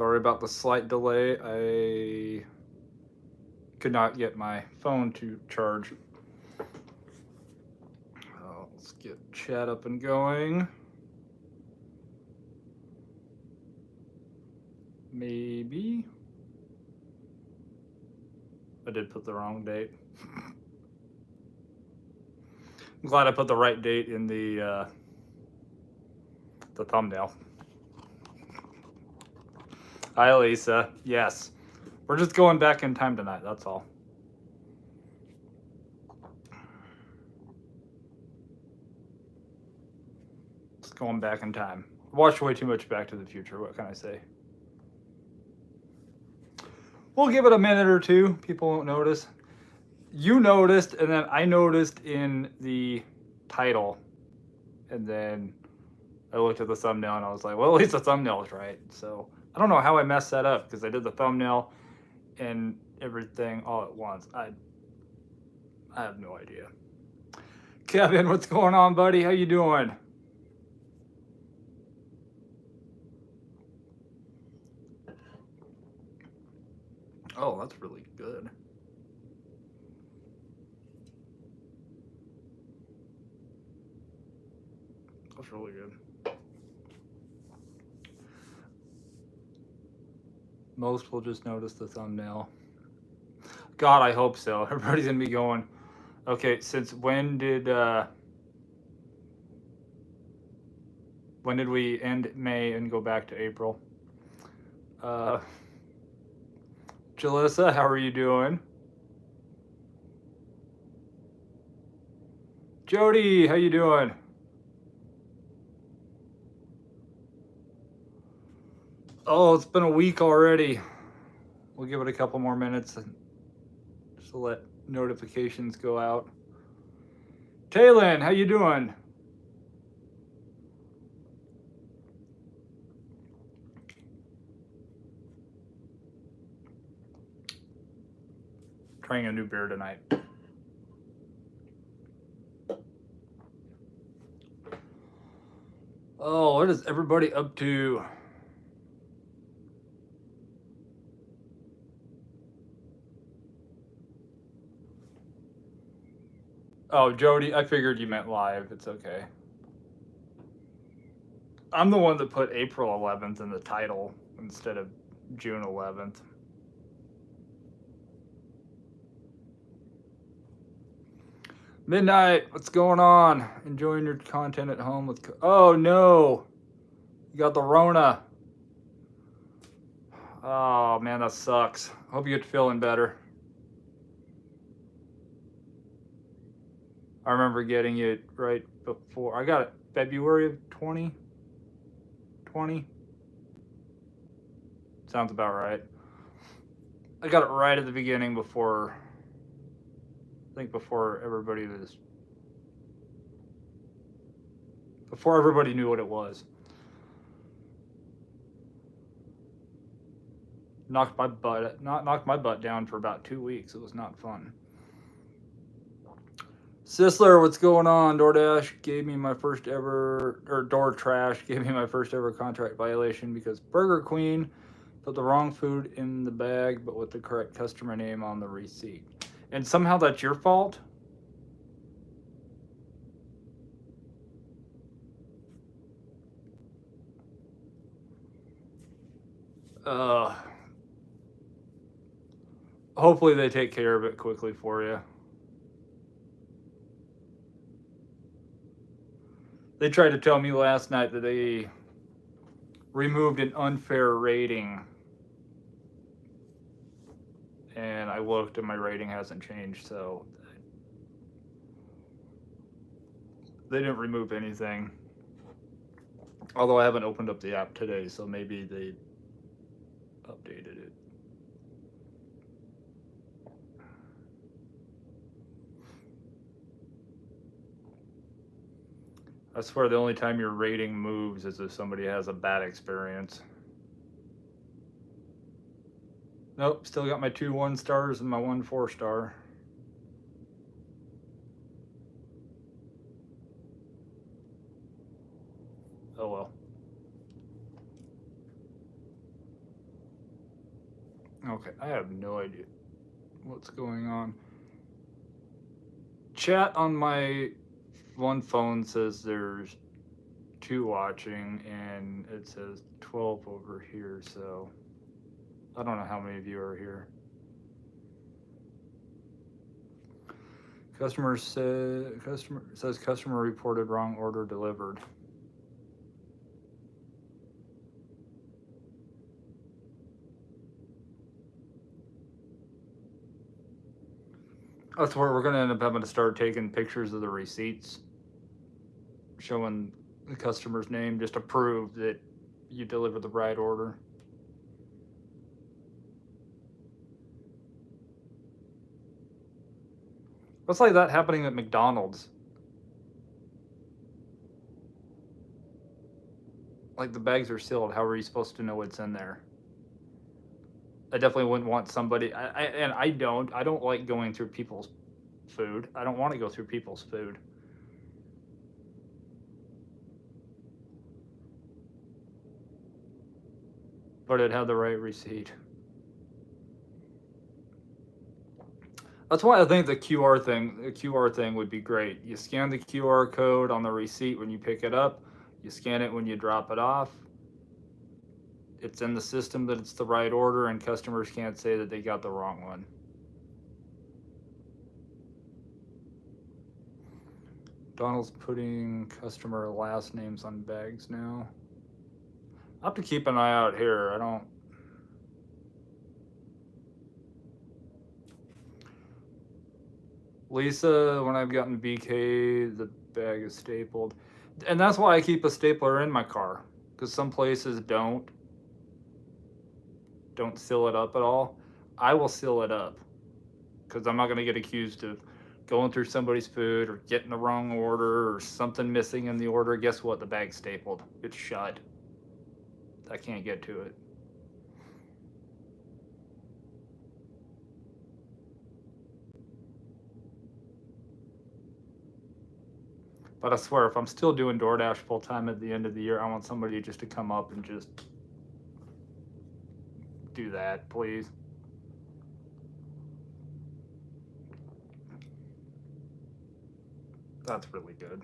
Sorry about the slight delay. I could not get my phone to charge. Let's get chat up and going. Maybe. I did put the wrong date. I'm glad I put the right date in the thumbnail. Hi, Lisa. Yes. We're just going back in time tonight, that's all. Just going back in time. Watched way too much Back to the Future, what can I say? We'll give it a minute or two. People won't notice. You noticed, and then I noticed in the title. And then I looked at the thumbnail and I was like, well, at least the thumbnail is right. So I don't know how I messed that up because I did the thumbnail and everything all at once. I have no idea. Kevin, what's going on, buddy? How you doing? Oh, that's really good. That's really good. Most will just notice the thumbnail. God, I hope so. Everybody's gonna be going, okay, since when did we end May and go back to April? Jalissa, how are you doing? Jody, how you doing? Oh, it's been a week already. We'll give it a couple more minutes just to let notifications go out. Taylin, how you doing? Trying a new beer tonight. Oh, what is everybody up to? Oh, Jody, I figured you meant live. It's okay. I'm the one that put April 11th in the title instead of June 11th. Midnight, what's going on? Enjoying your content at home with... Oh, no. You got the Rona. Oh, man, that sucks. Hope you get feeling better. I remember getting it right before... I got it February of 2020. Sounds about right. I got it right at the beginning before... I think before everybody knew what it was. Knocked my butt down for about 2 weeks. It was not fun. Sisler, what's going on? DoorTrash gave me my first ever contract violation because Burger Queen put the wrong food in the bag, but with the correct customer name on the receipt. And somehow that's your fault? Hopefully they take care of it quickly for you. They tried to tell me last night that they removed an unfair rating. And I looked and my rating hasn't changed, so they didn't remove anything. Although I haven't opened up the app today, so maybe they updated it. I swear the only time your rating moves is if somebody has a bad experience. Nope, still got my 2 1-stars and my 1 4-star. Oh well. Okay, I have no idea what's going on. Chat on my one phone says there's 2 watching, and it says 12 over here, so I don't know how many of you are here. Customer says customer reported wrong order delivered. That's where we're gonna end up having to start taking pictures of the receipts, showing the customer's name just to prove that you delivered the right order. What's like that happening at McDonald's? Like the bags are sealed. How are you supposed to know what's in there? I definitely wouldn't want somebody. I don't like going through people's food. I don't want to go through people's food. But it had the right receipt. That's why I think the QR thing would be great. You scan the QR code on the receipt when you pick it up. You scan it when you drop it off. It's in the system that it's the right order, and customers can't say that they got the wrong one. Donald's putting customer last names on bags now. I have to keep an eye out here. I don't. Lisa, when I've gotten BK, the bag is stapled. And that's why I keep a stapler in my car, because some places don't seal it up at all. I will seal it up, because I'm not going to get accused of going through somebody's food or getting the wrong order or something missing in the order. Guess what? The bag's stapled. It's shut. I can't get to it. But I swear, if I'm still doing DoorDash full time at the end of the year, I want somebody just to come up and just do that, please. That's really good.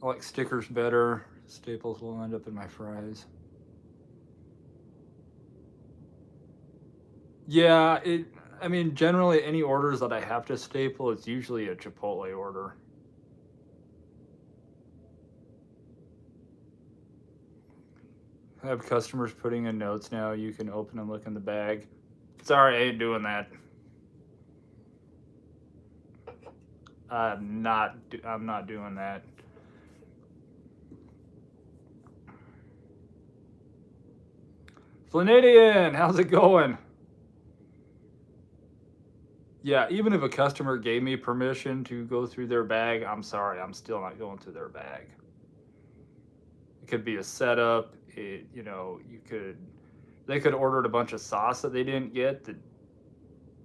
I like stickers better. Staples will end up in my fries. Yeah, I mean, generally any orders that I have to staple, it's usually a Chipotle order. I have customers putting in notes now. You can open and look in the bag. Sorry, I ain't doing that. I'm not doing that. Flanidian, how's it going? Yeah, even if a customer gave me permission to go through their bag, I'm sorry, I'm still not going through their bag. It could be a setup. They could ordered a bunch of sauce that they didn't get, that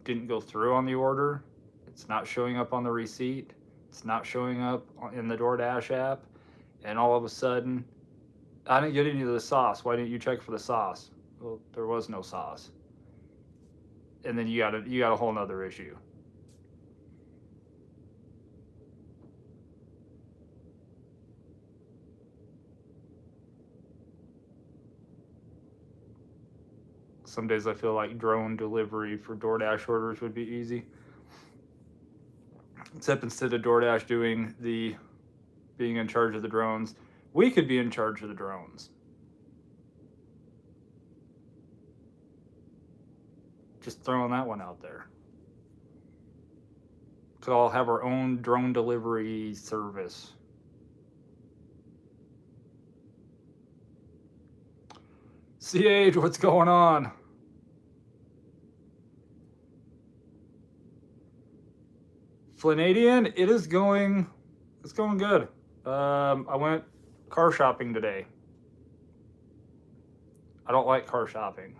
didn't go through on the order. It's not showing up on the receipt. It's not showing up in the DoorDash app. And all of a sudden, I didn't get any of the sauce. Why didn't you check for the sauce? Well, there was no sauce. And then you got a whole nother issue. Some days I feel like drone delivery for DoorDash orders would be easy. Except instead of DoorDash being in charge of the drones, we could be in charge of the drones. Just throwing that one out there. Could all have our own drone delivery service. CH, what's going on? Flanidian, it's going good. I went car shopping today. I don't like car shopping.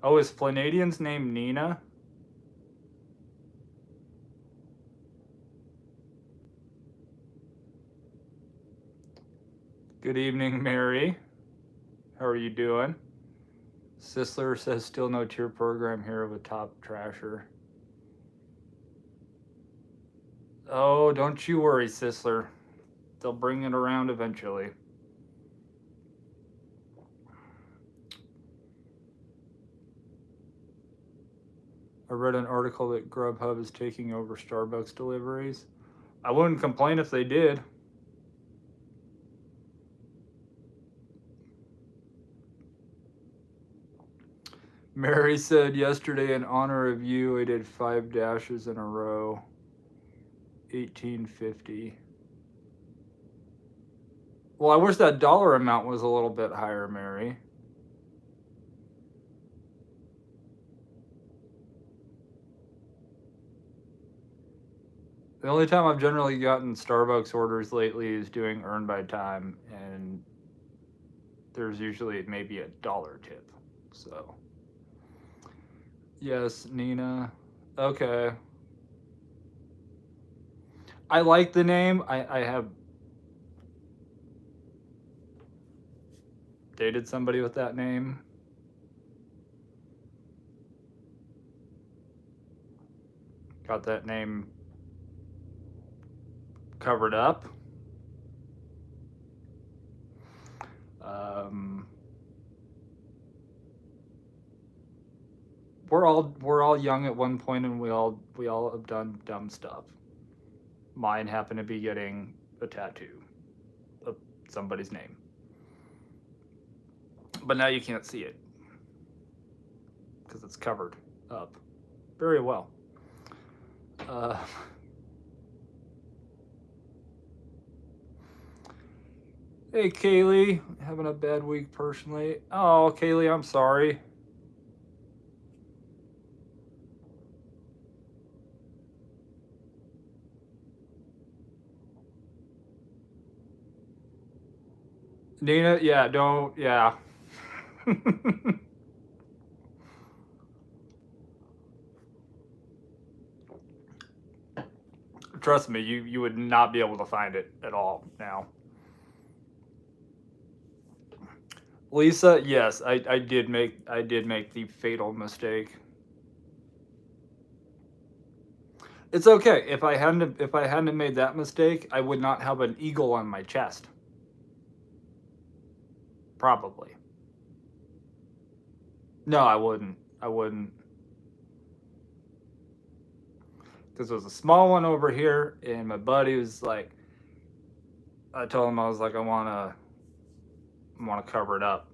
Oh, is Flanidian's name Nina? Good evening, Mary. How are you doing? Sisler says still no tier program here with top trasher. Oh, don't you worry, Sisler. They'll bring it around eventually. I read an article that Grubhub is taking over Starbucks deliveries. I wouldn't complain if they did. Mary said yesterday, in honor of you, I did 5 dashes in a row. 1850. Well, I wish that dollar amount was a little bit higher, Mary. The only time I've generally gotten Starbucks orders lately is doing earn by time, and there's usually maybe a dollar tip. So, yes, Nina. Okay. I like the name. I have dated somebody with that name. Got that name covered up. We're all young at one point, and we all have done dumb stuff. Mine happened to be getting a tattoo of somebody's name, but now you can't see it because it's covered up very well. Hey, Kaylee, having a bad week personally. Oh, Kaylee, I'm sorry. Nina, yeah, don't, yeah. Trust me, you would not be able to find it at all now. Lisa, yes, I did make the fatal mistake. It's okay. If I hadn't made that mistake, I would not have an eagle on my chest. Probably. No, I wouldn't. Because there was a small one over here, and my buddy was like, I told him, I was like, I wanna cover it up.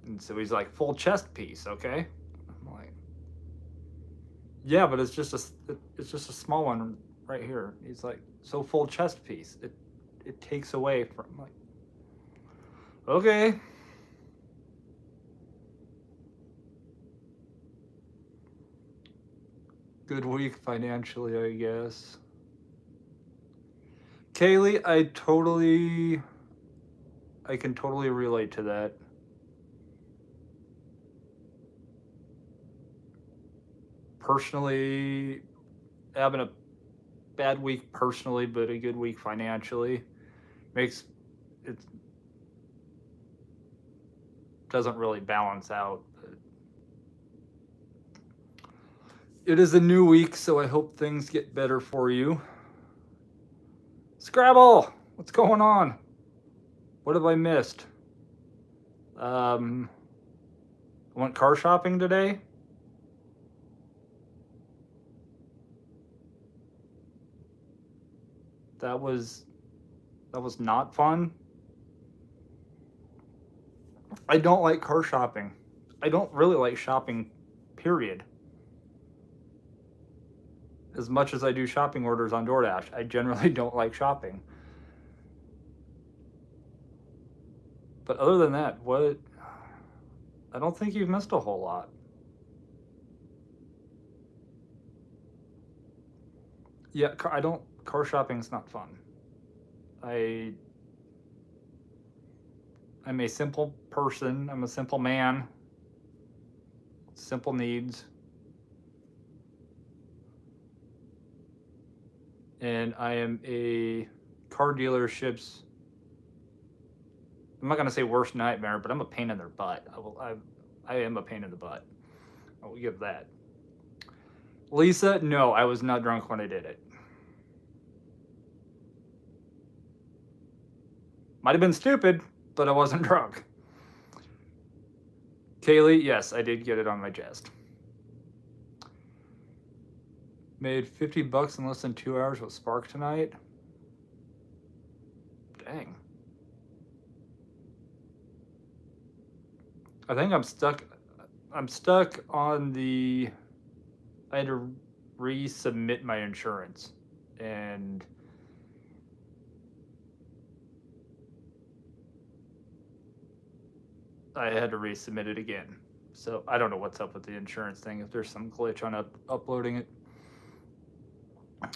And so he's like, full chest piece, okay? I'm like, yeah, but it's just a small one right here. He's like, so full chest piece. It takes away from, like, okay. Good week financially, I guess. Kaylee, I can totally relate to that. Personally, having a bad week personally, but a good week financially makes it doesn't really balance out. But it is a new week, so I hope things get better for you. Scrabble, what's going on? What have I missed? I went car shopping today. That was not fun. I don't like car shopping. I don't really like shopping, period. As much as I do shopping orders on DoorDash, I generally don't like shopping. But other than that, I don't think you've missed a whole lot. Yeah, car shopping's not fun. I'm a simple person. I'm a simple man. Simple needs. And I am a car dealership's I'm not gonna say worst nightmare, but I'm a pain in their butt. I am a pain in the butt. I will give that. Lisa, no, I was not drunk when I did it. Might have been stupid, but I wasn't drunk. Kaylee, yes, I did get it on my chest. Made $50 in less than 2 hours with Spark tonight. Dang. I think I'm stuck. I'm stuck on the. I had to resubmit my insurance, and I had to resubmit it again. So I don't know what's up with the insurance thing. If there's some glitch on uploading it.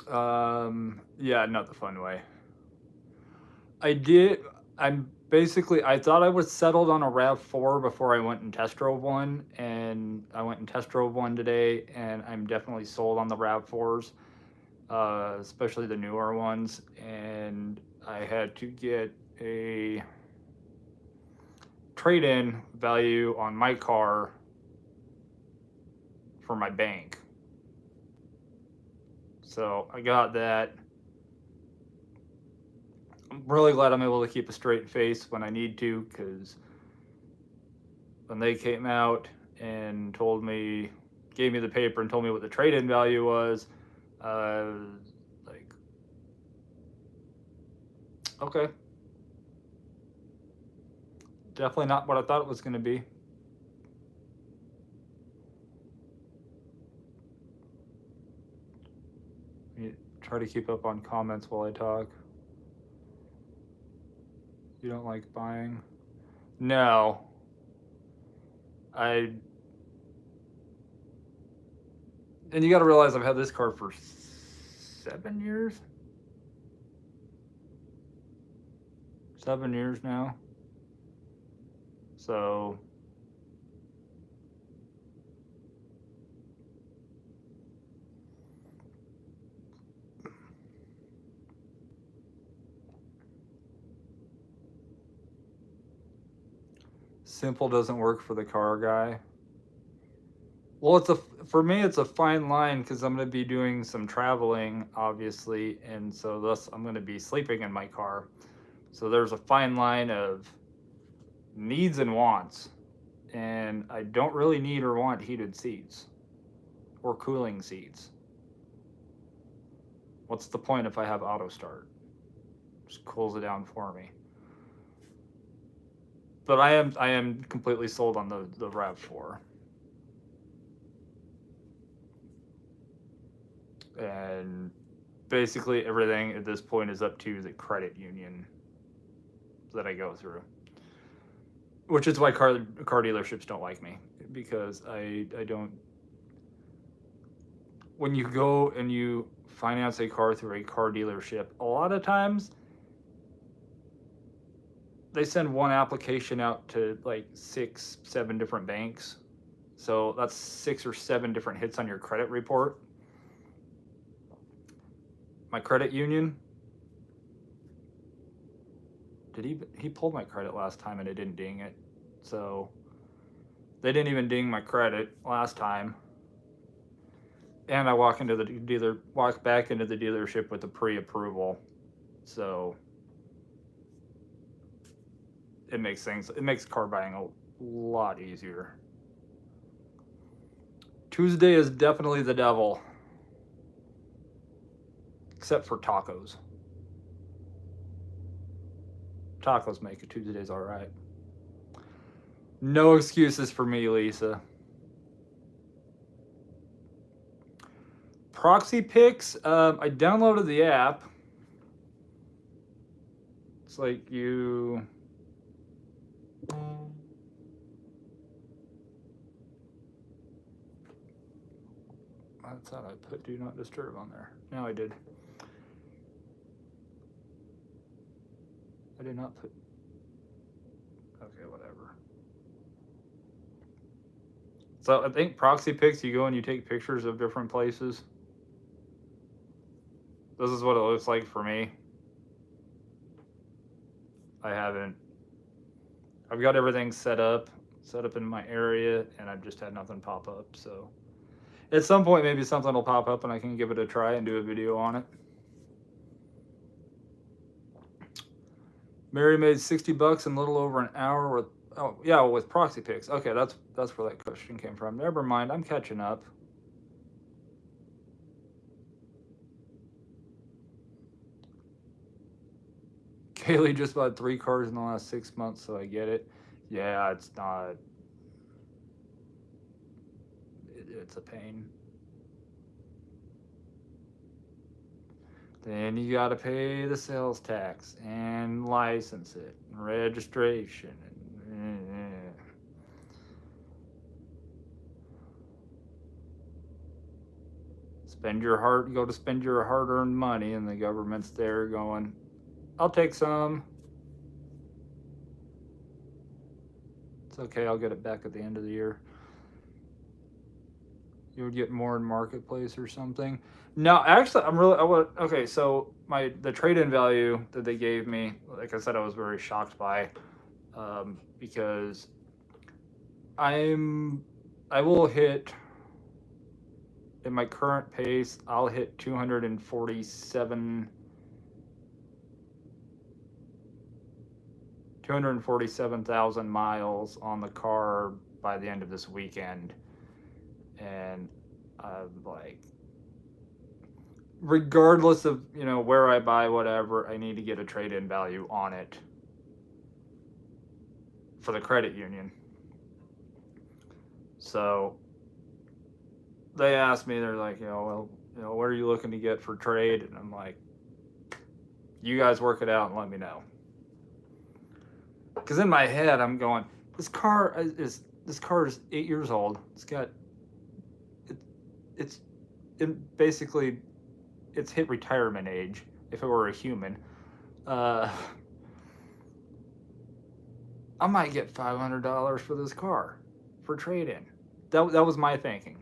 Yeah, not the fun way. I thought I was settled on a RAV4 before I went and test drove one, and I went and test drove one today, and I'm definitely sold on the RAV4s, especially the newer ones, and I had to get a trade-in value on my car for my bank. So I got that. I'm really glad I'm able to keep a straight face when I need to, because when they came out and gave me the paper and told me what the trade-in value was, like, okay. Definitely not what I thought it was going to be. Try to keep up on comments while I talk. You don't like buying? No. And you got to realize I've had this car for 7 years. 7 years now. So simple doesn't work for the car guy. Well, for me it's a fine line, because I'm going to be doing some traveling, obviously, and so thus I'm going to be sleeping in my car. So there's a fine line of needs and wants, and I don't really need or want heated seats or cooling seats. What's the point if I have auto start? Just cools it down for me. But I am completely sold on the RAV4. And basically everything at this point is up to the credit union that I go through, which is why car dealerships don't like me, because I don't. When you go and you finance a car through a car dealership, a lot of times they send one application out to like 6-7 different banks, so that's 6 or 7 different hits on your credit report. My credit union, he pulled my credit last time and it didn't ding it, so they didn't even ding my credit last time. And I walk back into the dealership with a pre-approval, so it makes car buying a lot easier. Tuesday is definitely the devil, except for tacos. Tacos make it. Tuesdays all right. No excuses for me, Lisa. Proxy Picks, I downloaded the app. It's like you... I thought I put Do Not Disturb on there. No, I did. I did not put... Okay, whatever. So I think Proxy Picks, you go and you take pictures of different places. This is what it looks like for me. I haven't I've got everything set up in my area, and I've just had nothing pop up. So at some point, maybe something will pop up, and I can give it a try and do a video on it. Mary made $60 in a little over an hour with, oh yeah, with proxy picks. Okay, that's where that question came from. Never mind, I'm catching up. Kaylee just bought 3 cars in the last 6 months, so I get it. Yeah, it's not. It's a pain. Then you got to pay the sales tax and license it, and registration. Go to spend your hard-earned money, and the government's there going, I'll take some. It's okay, I'll get it back at the end of the year. You would get more in marketplace or something. No, actually, okay, so the trade-in value that they gave me, like I said, I was very shocked by, because I will hit, in my current pace, I'll hit 247,000 miles on the car by the end of this weekend. And I'm like, regardless of, where I buy whatever, I need to get a trade-in value on it for the credit union. So they asked me, they're like, what are you looking to get for trade? And I'm like, you guys work it out and let me know. Because in my head, I'm going, this car is 8 years old. It's hit retirement age if it were a human. I might get $500 for this car for trade-in. That was my thinking.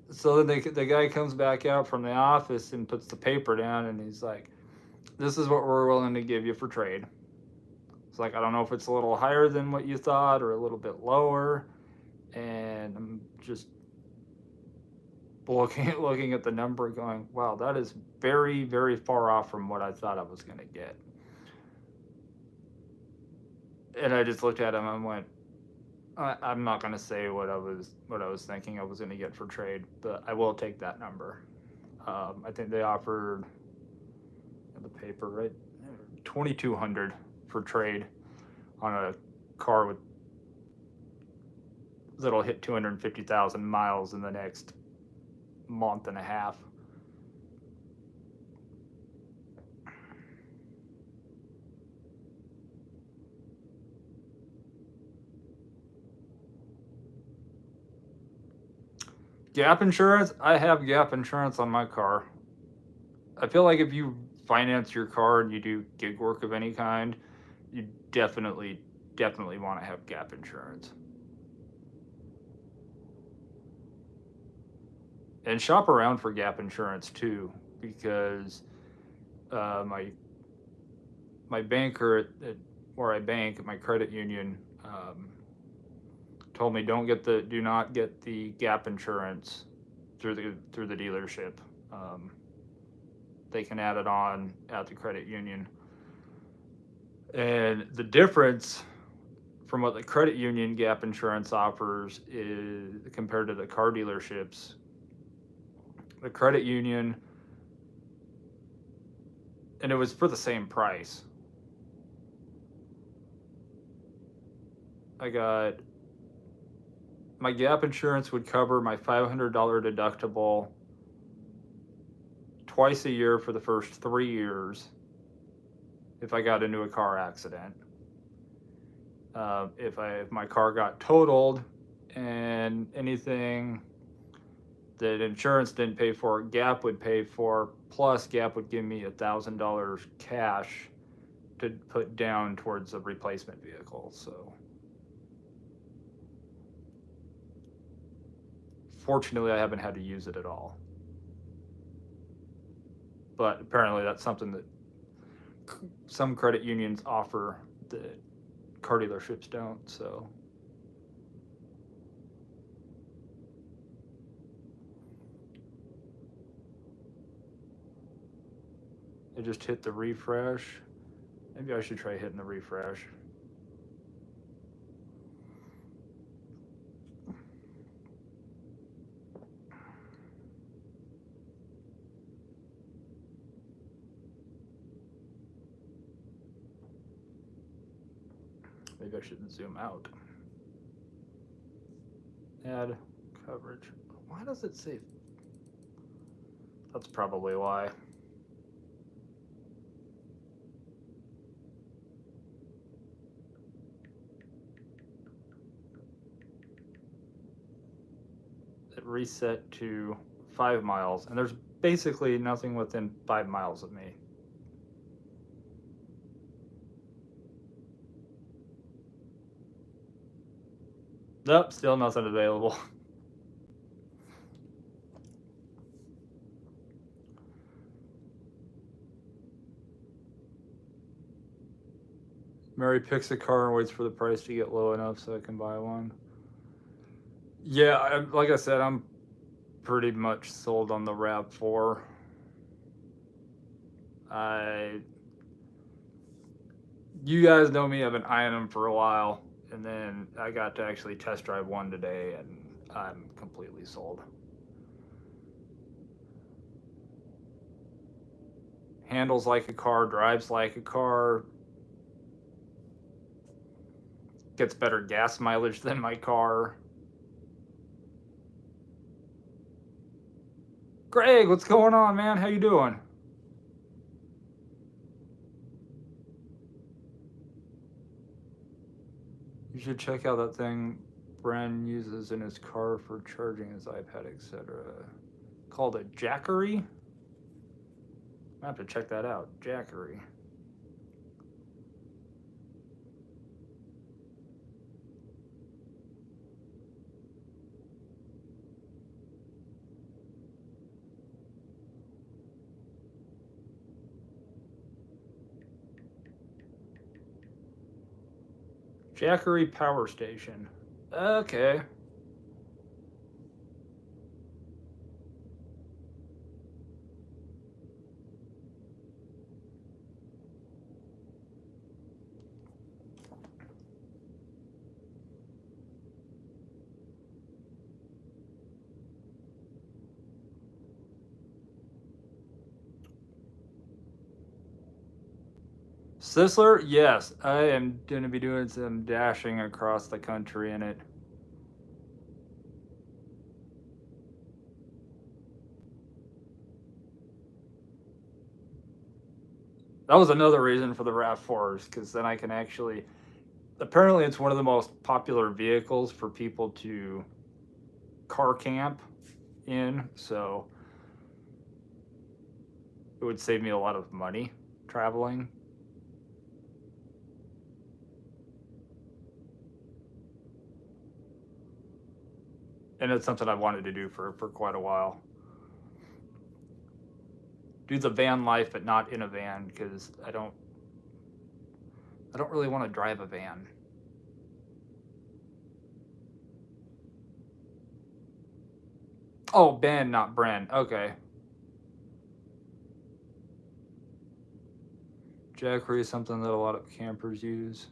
So then the guy comes back out from the office and puts the paper down, and he's like, this is what we're willing to give you for trade. It's like, I don't know if it's a little higher than what you thought or a little bit lower. And I'm just looking at the number going, wow, that is very, very far off from what I thought I was going to get. And I just looked at him and went, I'm not going to say what I was thinking I was going to get for trade, but I will take that number. I think they offered the paper, right? $2,200 for trade on a car that'll hit 250,000 miles in the next month and a half. Gap insurance? I have gap insurance on my car. I feel like if you finance your car and you do gig work of any kind, you definitely want to have gap insurance. And shop around for gap insurance too, because my banker at where I bank, my credit union, told me do not get the gap insurance through the dealership. They can add it on at the credit union. And the difference from what the credit union gap insurance offers is compared to the car dealerships. The credit union, and it was for the same price. My gap insurance would cover my $500 deductible twice a year for the first 3 years if I got into a car accident. If my car got totaled and anything that insurance didn't pay for, Gap would pay for, plus Gap would give me $1,000 cash to put down towards a replacement vehicle. So fortunately, I haven't had to use it at all. But apparently that's something that some credit unions offer that car dealerships don't, so. I just hit the refresh. Maybe I should try hitting the refresh. Maybe I should zoom out. Add coverage. Why does it say? That's probably why. It reset to 5 miles, and there's basically nothing within 5 miles of me. Nope, still nothing available. Mary picks a car and waits for the price to get low enough so I can buy one. Yeah, like I said, I'm pretty much sold on the RAV4. You guys know me, I've been eyeing them for a while, and then I got to actually test drive one today, and I'm completely sold. Handles like a car, drives like a car, gets better gas mileage than my car. Greg, what's going on, man? How you doing? You should check out that thing Bren uses in his car for charging his iPad, etc. Called a Jackery? I have to check that out. Jackery. Jackery Power Station. Okay. Sisler, yes, I am going to be doing some dashing across the country in it. That was another reason for the RAV4s, because then I can actually. Apparently, it's one of the most popular vehicles for people to car camp in, so it would save me a lot of money traveling. And it's something I've wanted to do for quite a while. Do the van life, but not in a van, because I don't really want to drive a van. Oh, Ben, not Bren. Okay. Jackery is something that a lot of campers use.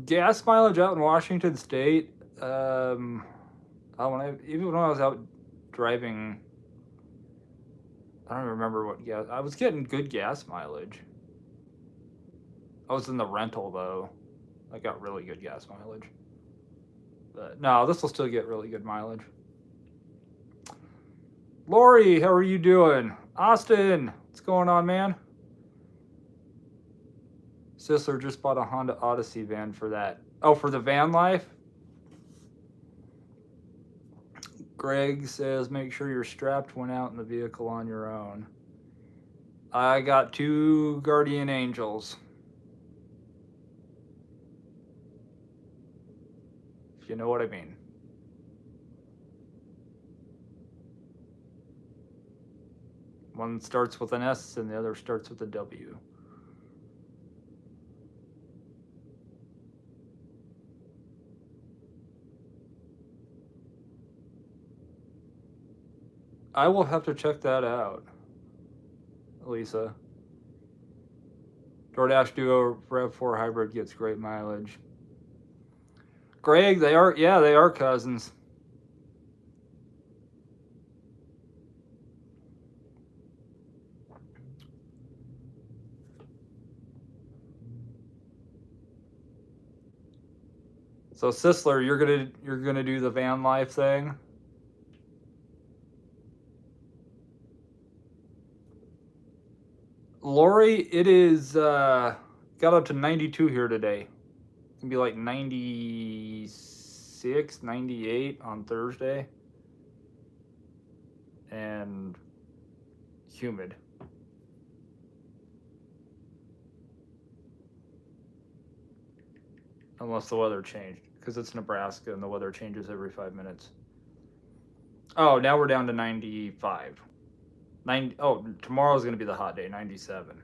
Gas mileage out in Washington State. Even when I was out driving, I don't remember what gas. I was getting good gas mileage. I was in the rental though. I got really good gas mileage. But no, this will still get really good mileage. Lori, how are you doing? Austin, what's going on, man? Sisler just bought a Honda Odyssey van for that. Oh, for the van life? Greg says, make sure you're strapped when out in the vehicle on your own. I got 2 guardian angels. If you know what I mean. One starts with an S and the other starts with a W. I will have to check that out, Lisa. DoorDash Duo RAV4 Hybrid gets great mileage. Greg, they are cousins. So Sisler, you're gonna do the van life thing. Lori, it is got up to 92 here today. It can be like 96, 98 on Thursday. And humid. Unless the weather changed, because it's Nebraska and the weather changes every 5 minutes. Oh, now we're down to 95. Tomorrow's going to be the hot day, 97.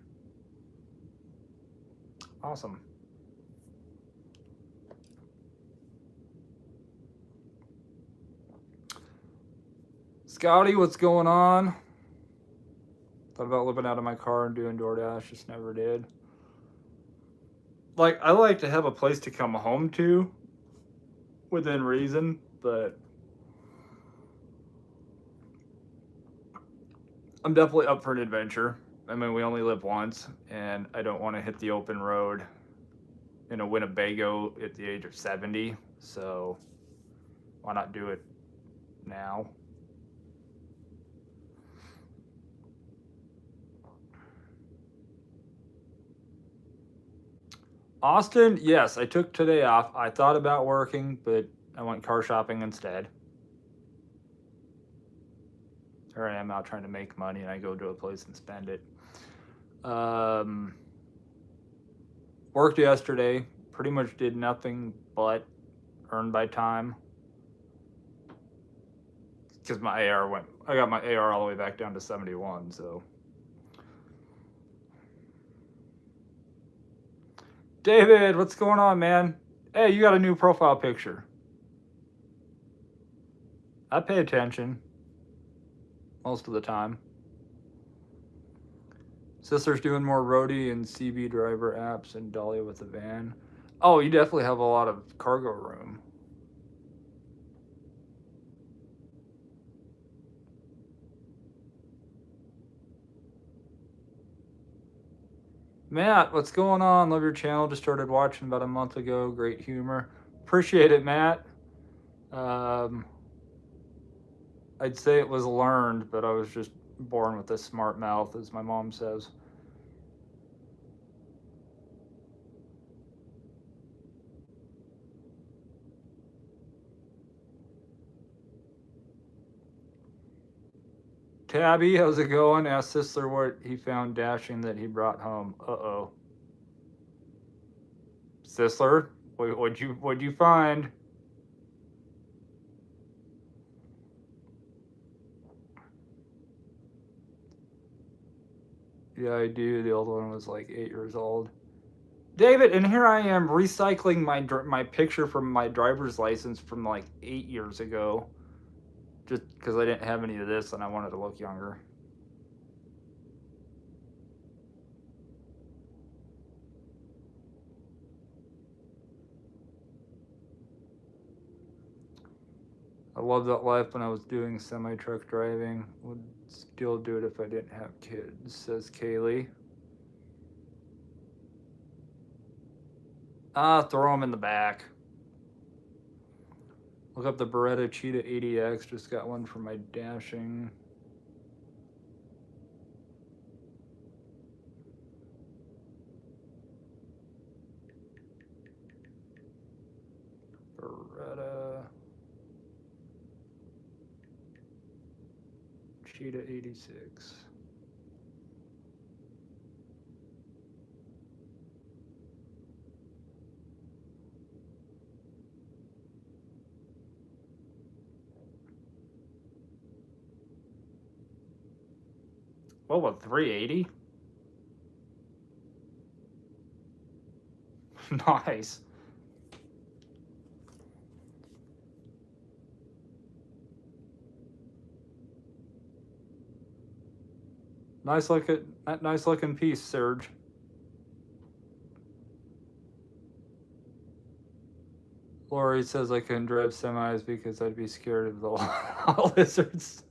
Awesome. Scotty, what's going on? Thought about living out of my car and doing DoorDash, just never did. Like, I like to have a place to come home to within reason, but I'm definitely up for an adventure. I mean, we only live once, and I don't want to hit the open road in a Winnebago at the age of 70, so why not do it now? Austin, yes, I took today off. I thought about working, but I went car shopping instead. Here I am out trying to make money, and I go to a place and spend it. Worked yesterday. Pretty much did nothing but earn by time. Because my AR I got my AR all the way back down to 71, so. David, what's going on, man? Hey, you got a new profile picture. I pay attention most of the time. Sister's doing more roadie and CB driver apps and Dolly with the van. Oh, you definitely have a lot of cargo room. Matt, what's going on? Love your channel. Just started watching about a month ago. Great humor. Appreciate it, Matt. I'd say it was learned, but I was just born with a smart mouth, as my mom says. Tabby, how's it going? Asked Sisler what he found dashing that he brought home. Uh-oh. Sisler, what'd you find? Yeah, I do. The old one was like 8 years old. David, and here I am recycling my picture from my driver's license from like 8 years ago. Just because I didn't have any of this and I wanted to look younger. I loved that life when I was doing semi-truck driving. Would still do it if I didn't have kids, says Kaylee. Throw them in the back. Look up the Beretta Cheetah 80X. Just got one for my dashing. Beretta Cheetah 86. What was 380? Nice. Nice looking piece, Serge. Lori says I couldn't drive semis because I'd be scared of the lizards.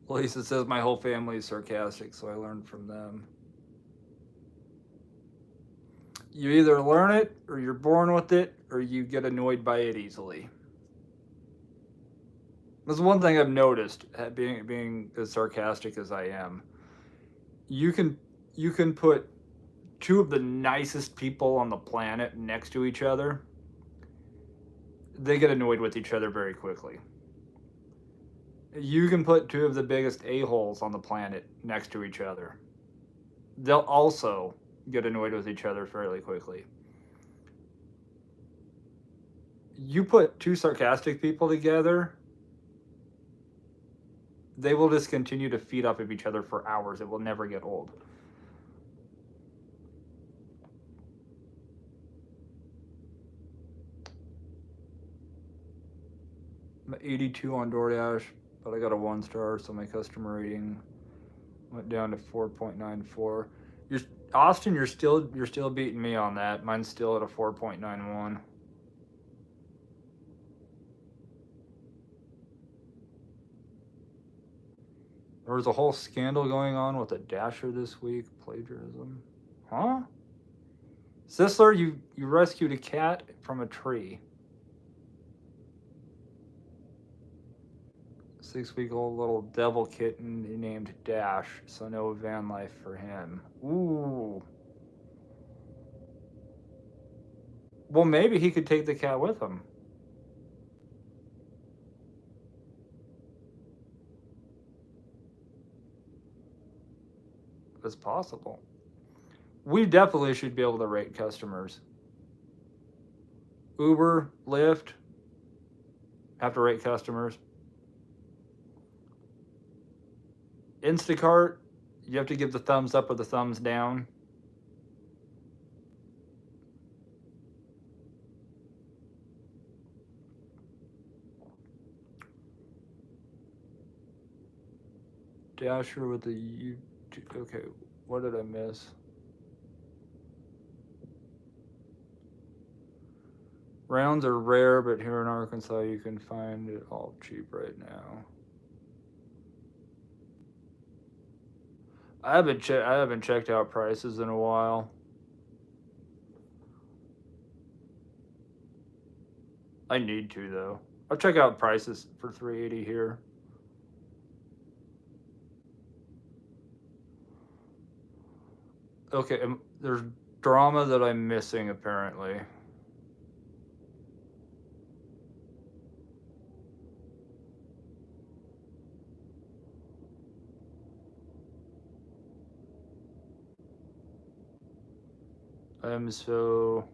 Lisa says my whole family is sarcastic, so I learned from them. You either learn it, or you're born with it, or you get annoyed by it easily. That's one thing I've noticed, being as sarcastic as I am. You can put two of the nicest people on the planet next to each other. They get annoyed with each other very quickly. You can put two of the biggest a-holes on the planet next to each other. They'll also get annoyed with each other fairly quickly. You put two sarcastic people together, they will just continue to feed off of each other for hours. It will never get old. I'm at 82 on DoorDash, but I got a 1-star, so my customer rating went down to 4.94. Austin, you're still beating me on that. Mine's still at a 4.91. There was a whole scandal going on with a Dasher this week. Plagiarism. Huh? Sisler, you rescued a cat from a tree. 6-week-old little devil kitten named Dash, so no van life for him. Ooh. Well, maybe he could take the cat with him. It's possible. We definitely should be able to rate customers. Uber, Lyft, have to rate customers. Instacart, you have to give the thumbs up or the thumbs down. Dasher with the YouTube. Okay, what did I miss? Rounds are rare, but here in Arkansas you can find it all cheap right now. I haven't checked out prices in a while. I need to though. I'll check out prices for 380 here. Okay, there's drama that I'm missing apparently. I'm so...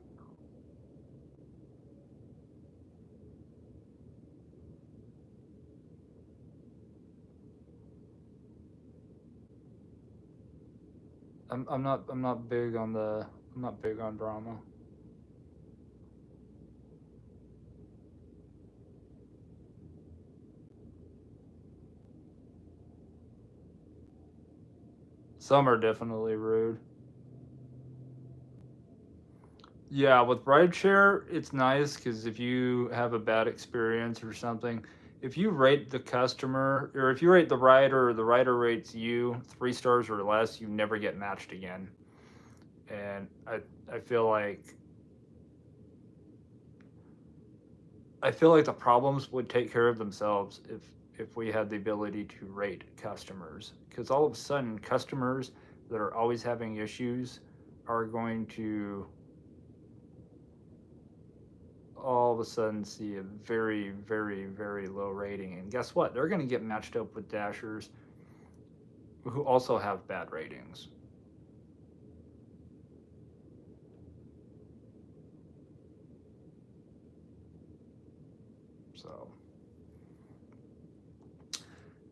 I'm not big on drama. Some are definitely rude. Yeah, with rideshare, it's nice because if you have a bad experience or something, if you rate the customer, or if you rate the rider, or the rider rates you 3 stars or less, you never get matched again. And I feel like the problems would take care of themselves if we had the ability to rate customers. Because all of a sudden, customers that are always having issues are going to all all of a sudden see a very, very, very low rating. And guess what? They're going to get matched up with Dashers who also have bad ratings. So,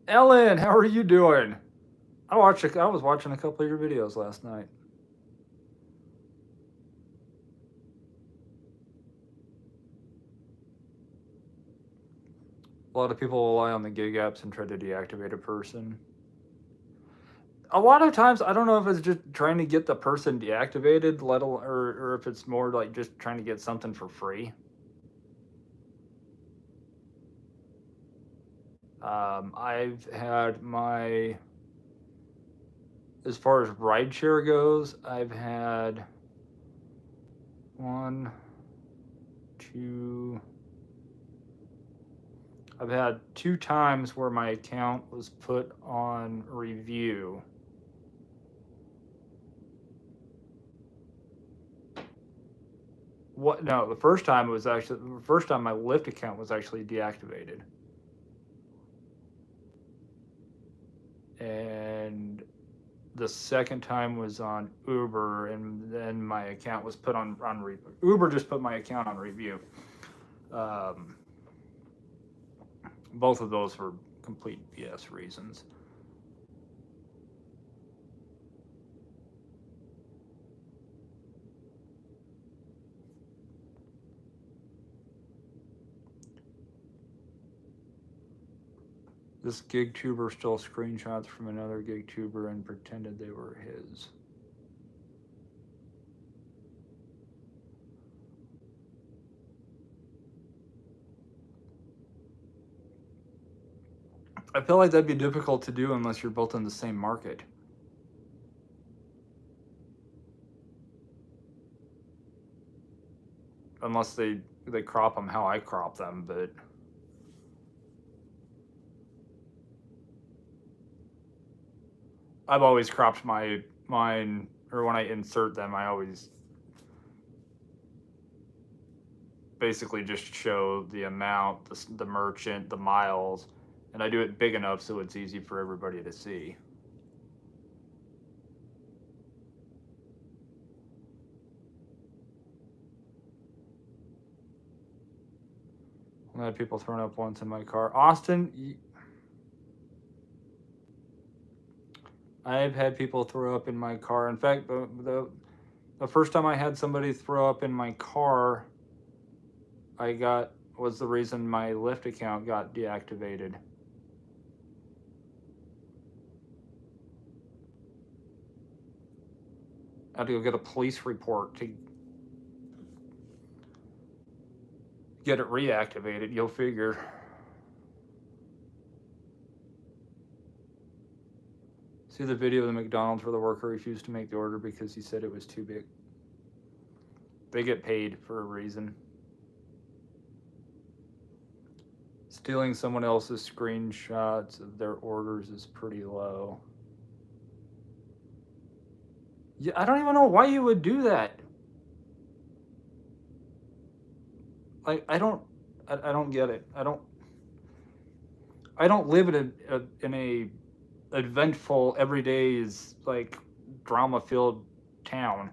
Ellen, how are you doing? I was watching a couple of your videos last night. A lot of people rely on the gig apps and try to deactivate a person. A lot of times, I don't know if it's just trying to get the person deactivated, or if it's more like just trying to get something for free. I've had as far as rideshare goes, I've had 2 times where my account was put on review. No, the first time my Lyft account was actually deactivated. And the second time was on Uber, and then my account was put on review. Uber just put my account on review. Both of those were complete BS reasons. This gig tuber stole screenshots from another gig tuber and pretended they were his. I feel like that'd be difficult to do unless you're both in the same market. Unless they crop them how I crop them, but I've always cropped mine, or when I insert them, I always basically just show the amount, the merchant, the miles, and I do it big enough so it's easy for everybody to see. I had people thrown up once in my car. Austin, I've had people throw up in my car. In fact, the first time I had somebody throw up in my car, was the reason my Lyft account got deactivated. I had to go get a police report to get it reactivated. You'll figure. See the video of the McDonald's where the worker refused to make the order because he said it was too big. They get paid for a reason. Stealing someone else's screenshots of their orders is pretty low. Yeah, I don't even know why you would do that. Like, I don't get it. I don't live in a eventful, everyday, like, drama-filled town.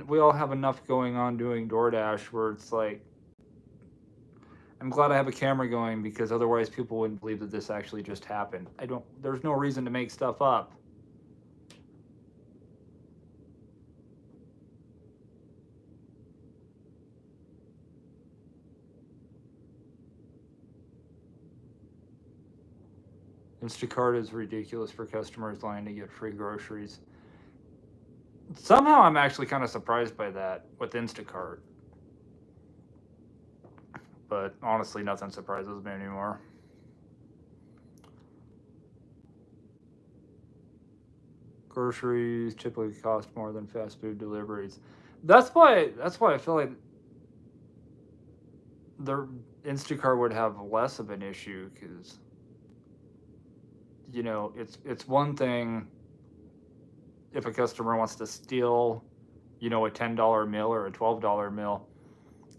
We all have enough going on doing DoorDash where it's like, I'm glad I have a camera going because otherwise people wouldn't believe that this actually just happened. There's no reason to make stuff up. Instacart is ridiculous for customers lying to get free groceries. Somehow I'm actually kind of surprised by that with Instacart. But honestly, nothing surprises me anymore. Groceries typically cost more than fast food deliveries. That's why I feel like the Instacart would have less of an issue because, you know, it's one thing if a customer wants to steal you know, a $10 meal or a $12 meal.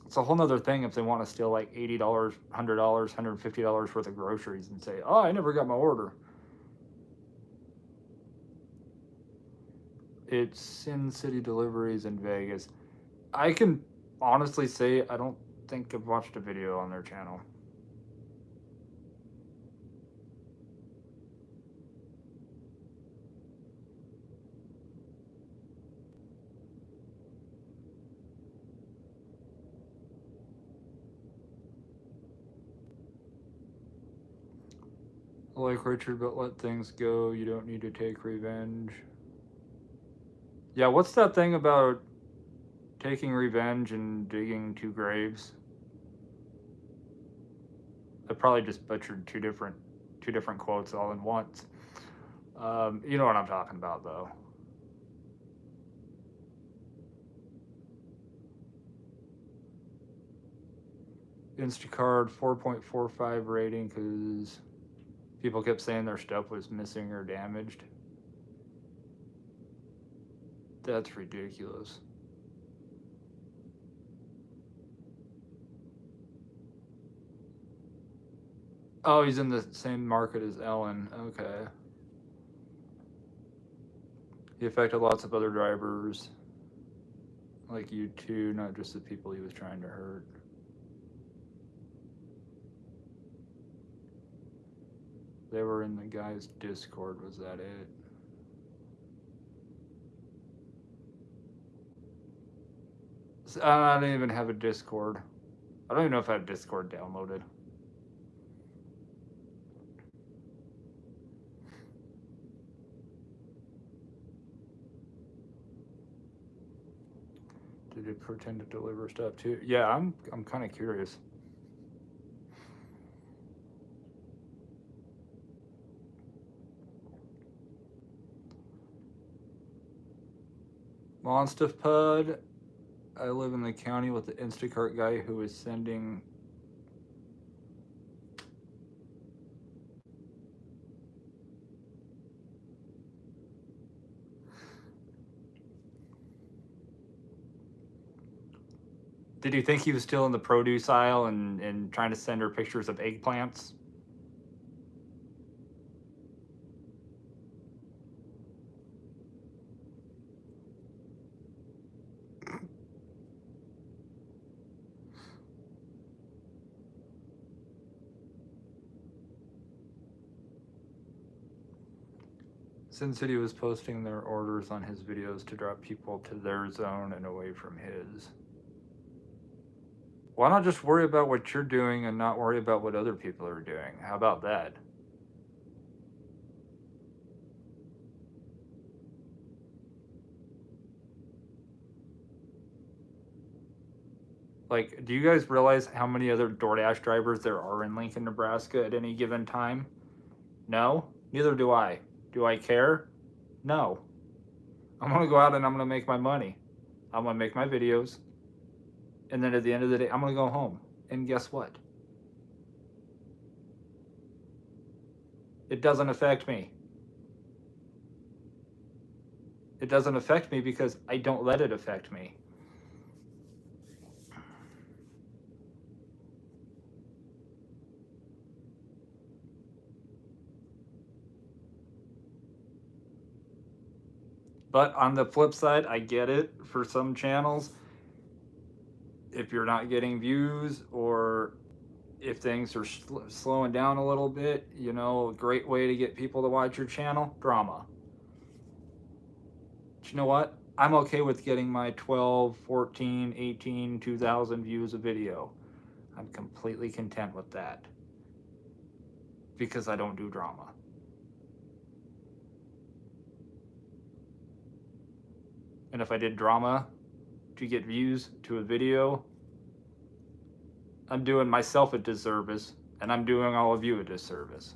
It's a whole nother thing if they want to steal like $80, $100, $150 worth of groceries and say, oh, I never got my order. It's Sin City Deliveries in Vegas. I can honestly say I don't think I've watched a video on their channel. Like Richard, but let things go. You don't need to take revenge. Yeah, what's that thing about taking revenge and digging 2 graves? I probably just butchered two different quotes all in once. You know what I'm talking about, though. Instacart 4.45 rating because people kept saying their stuff was missing or damaged. That's ridiculous. Oh, he's in the same market as Ellen. Okay. He affected lots of other drivers, like you too, not just the people he was trying to hurt. They were in the guy's Discord, was that it? I don't even have a Discord. I don't even know if I have Discord downloaded. Did it pretend to deliver stuff too? Yeah, I'm kind of curious. Monstuff Pud. I live in the county with the Instacart guy who is sending Did you think he was still in the produce aisle and trying to send her pictures of eggplants? Sin City was posting their orders on his videos to drop people to their zone and away from his. Why not just worry about what you're doing and not worry about what other people are doing? How about that? Like, do you guys realize how many other DoorDash drivers there are in Lincoln, Nebraska at any given time? No? Neither do I. Do I care? No. I'm going to go out and I'm going to make my money. I'm going to make my videos. And then at the end of the day, I'm going to go home. And guess what? It doesn't affect me. It doesn't affect me because I don't let it affect me. But on the flip side, I get it for some channels. If you're not getting views or if things are slowing down a little bit, you know, a great way to get people to watch your channel, drama. But you know what? I'm okay with getting my 12, 14, 18, 2,000 views a video. I'm completely content with that because I don't do drama. And if I did drama to get views to a video, I'm doing myself a disservice, and I'm doing all of you a disservice.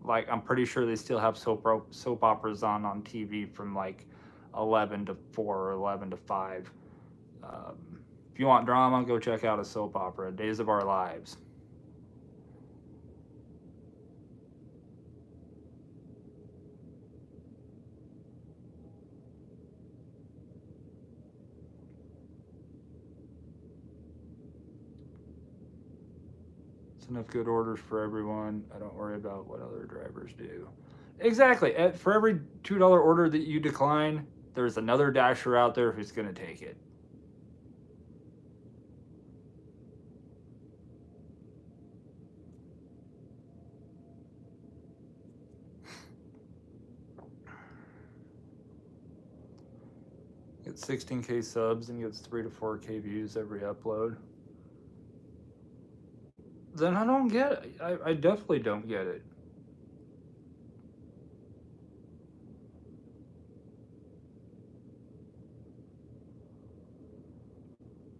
Like, I'm pretty sure they still have soap operas on TV from like 11 to 4 or 11 to 5. If you want drama, go check out a soap opera, Days of Our Lives. enough good orders for everyone. I don't worry about what other drivers do. Exactly. For every $2 order that you decline, there's another Dasher out there who's going to take it. Gets 16K subs and gets 3 to 4K views every upload. Then I don't get it. I definitely don't get it.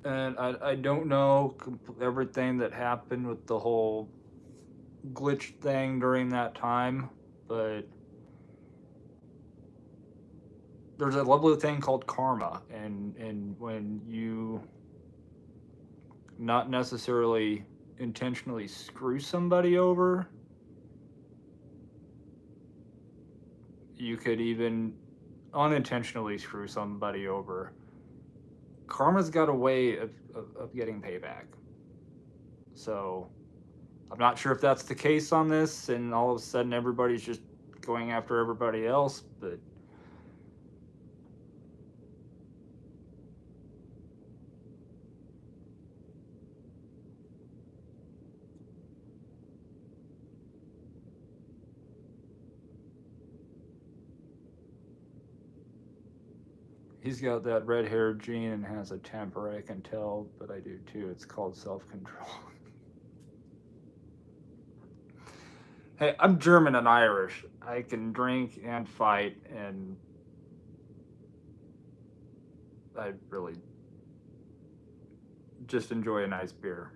And I don't know everything that happened with the whole glitch thing during that time, but there's a lovely thing called karma, and when you not necessarily intentionally screw somebody over, you could even unintentionally screw somebody over. Karma's got a way of getting payback. So I'm not sure if that's the case on this, and all of a sudden everybody's just going after everybody else, but he's got that red-haired gene and has a temper, I can tell, but I do too. It's called self-control. Hey, I'm German and Irish. I can drink and fight, and I really just enjoy a nice beer.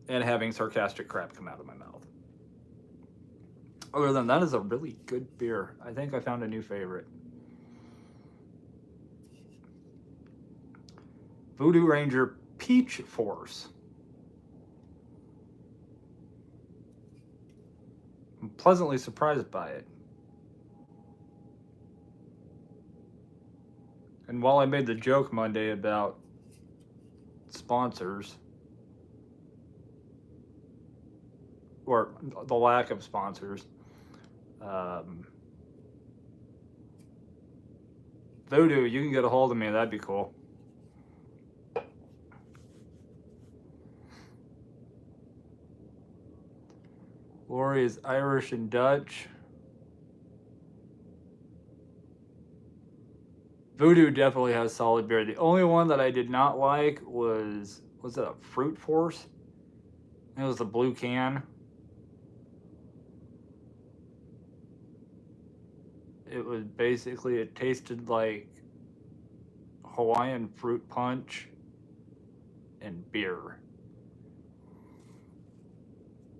And having sarcastic crap come out of my mouth. Other than that, is a really good beer. I think I found a new favorite. Voodoo Ranger Peach Force. I'm pleasantly surprised by it. And while I made the joke Monday about sponsors, or the lack of sponsors, Voodoo, you can get a hold of me. That'd be cool. Lori is Irish and Dutch. Voodoo definitely has solid beer. The only one that I did not like was it a Fruit Force? It was the blue can. It was basically, it tasted like Hawaiian fruit punch and beer.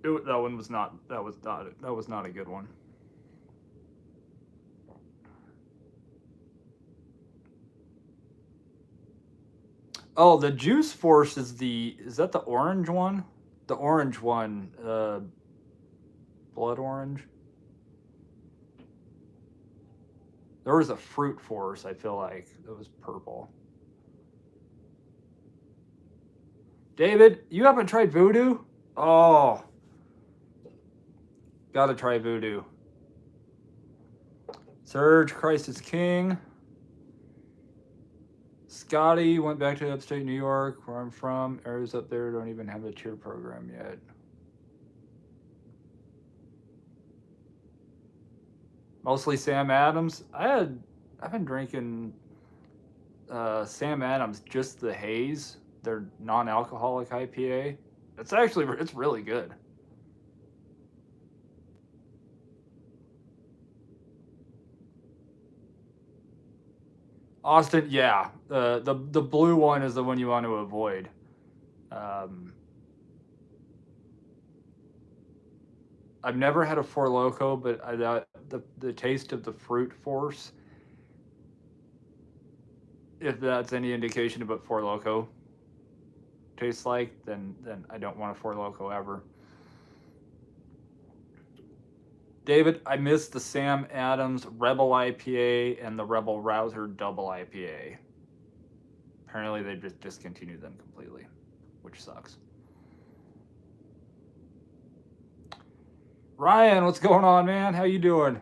That was not a good one. Oh, the Juice Force is that the orange one? The orange one, blood orange. There was a Fruit Force, I feel like, that was purple. David, you haven't tried Voodoo? Oh. Gotta try Voodoo. Surge, Christ is King. Scotty went back to upstate New York, where I'm from. Areas up there don't even have a cheer program yet. Mostly Sam Adams. I've been drinking Sam Adams, just the haze, their non-alcoholic IPA. It's really good. Austin, yeah, the blue one is the one you want to avoid. I've never had a Four Loko, but the taste of the Fruit Force, if that's any indication of what Four Loko tastes like, then I don't want a Four Loko ever. David, I missed the Sam Adams Rebel IPA and the Rebel Rouser Double IPA. apparently they just discontinued them completely, which sucks. Ryan, what's going on, man? How you doing?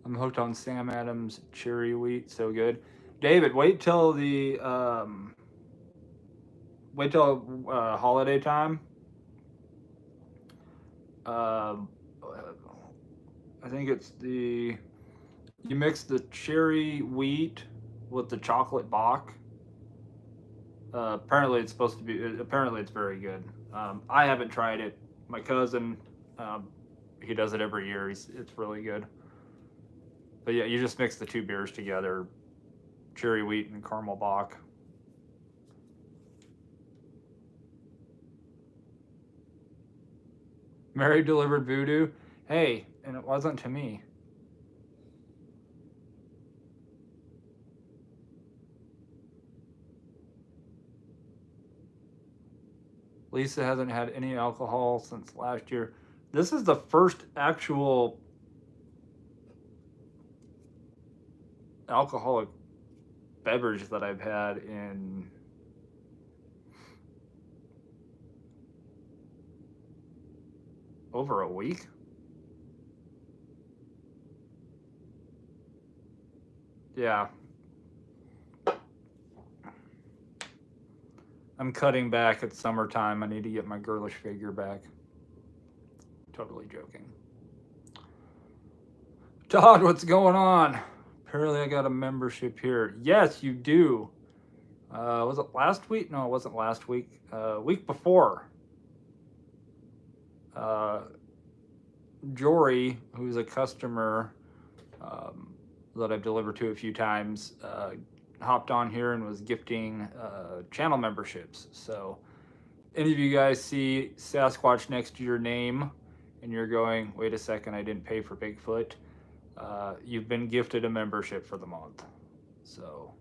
I'm hooked on Sam Adams cherry wheat, so good. David, wait till holiday time. Um, I think it's you mix the cherry wheat with the chocolate bach. Apparently, it's supposed to be. Apparently, it's very good. I haven't tried it. My cousin, um, he does it every year. It's really good. But yeah, you just mix the two beers together, cherry wheat and caramel bach. Mary delivered voodoo. Hey, and it wasn't to me. Lisa hasn't had any alcohol since last year. This is the first actual alcoholic beverage that I've had in over a week. Yeah. I'm cutting back. It's summertime. I need to get my girlish figure back. Totally joking. Todd, what's going on? Apparently, I got a membership here. Yes, you do. Was it last week? No, it wasn't last week. Week before. Jory, who's a customer that I've delivered to a few times, hopped on here and was gifting channel memberships. So, any of you guys see Sasquatch next to your name and you're going, wait a second, I didn't pay for Bigfoot, you've been gifted a membership for the month. So,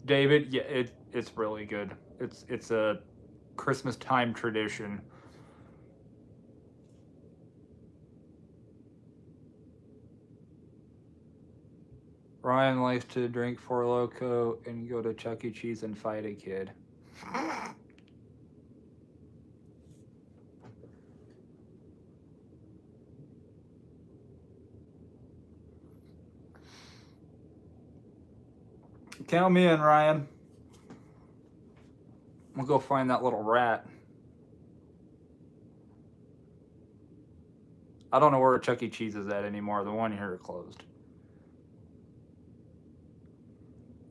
David, yeah, it's really good. It's a Christmas time tradition. Ryan likes to drink Four Loko and go to Chuck E. Cheese and fight a kid. Count me in, Ryan. We'll go find that little rat. I don't know where Chuck E. Cheese is at anymore. The one here closed.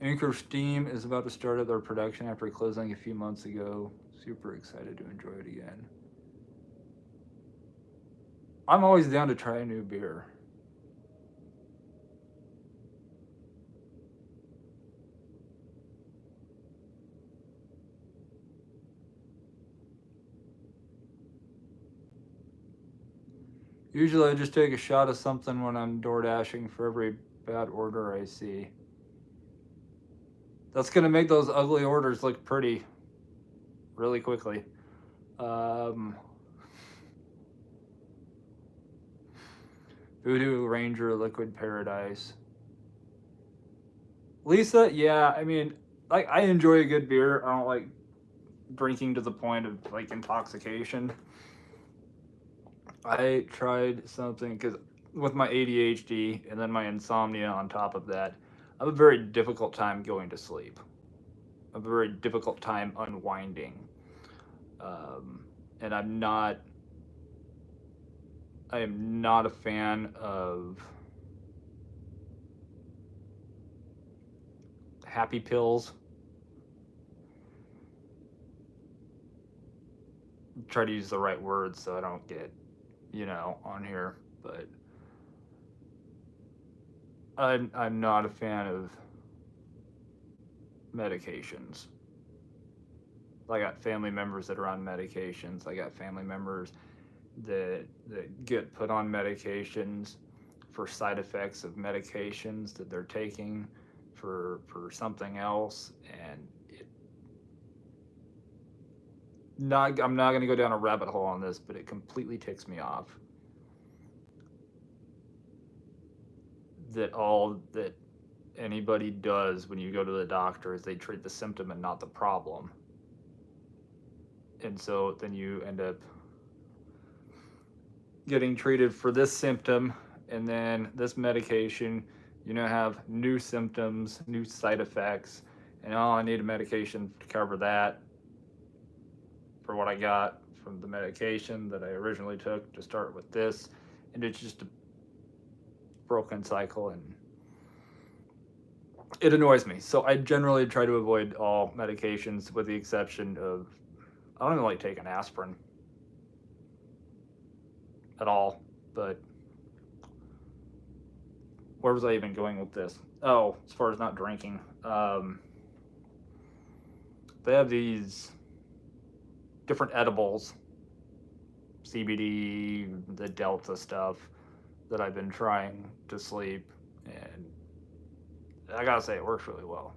Anchor Steam is about to start up their production after closing a few months ago. Super excited to enjoy it again. I'm always down to try a new beer. Usually I just take a shot of something when I'm door dashing for every bad order I see. That's going to make those ugly orders look pretty really quickly. Voodoo Ranger Liquid Paradise. Lisa, yeah, I mean, I enjoy a good beer. I don't like drinking to the point of like intoxication. I tried something because with my ADHD and then my insomnia on top of that, I have a very difficult time going to sleep. I have a very difficult time unwinding. And I am not a fan of happy pills. Try to use the right words so I don't get, on here, but I'm not a fan of medications. I got family members that are on medications. I got family members that get put on medications for side effects of medications that they're taking for something else, and I'm not going to go down a rabbit hole on this, but it completely ticks me off that all that anybody does when you go to the doctor is they treat the symptom and not the problem. And so then you end up getting treated for this symptom, and then this medication, have new symptoms, new side effects, and I need a medication to cover that for what I got from the medication that I originally took to start with this. And it's just a broken cycle, and it annoys me. So I generally try to avoid all medications with the exception of, I don't even like taking aspirin at all. But where was I even going with this? Oh, as far as not drinking, they have these different edibles, CBD, the Delta stuff that I've been trying to sleep, and I gotta say it works really well.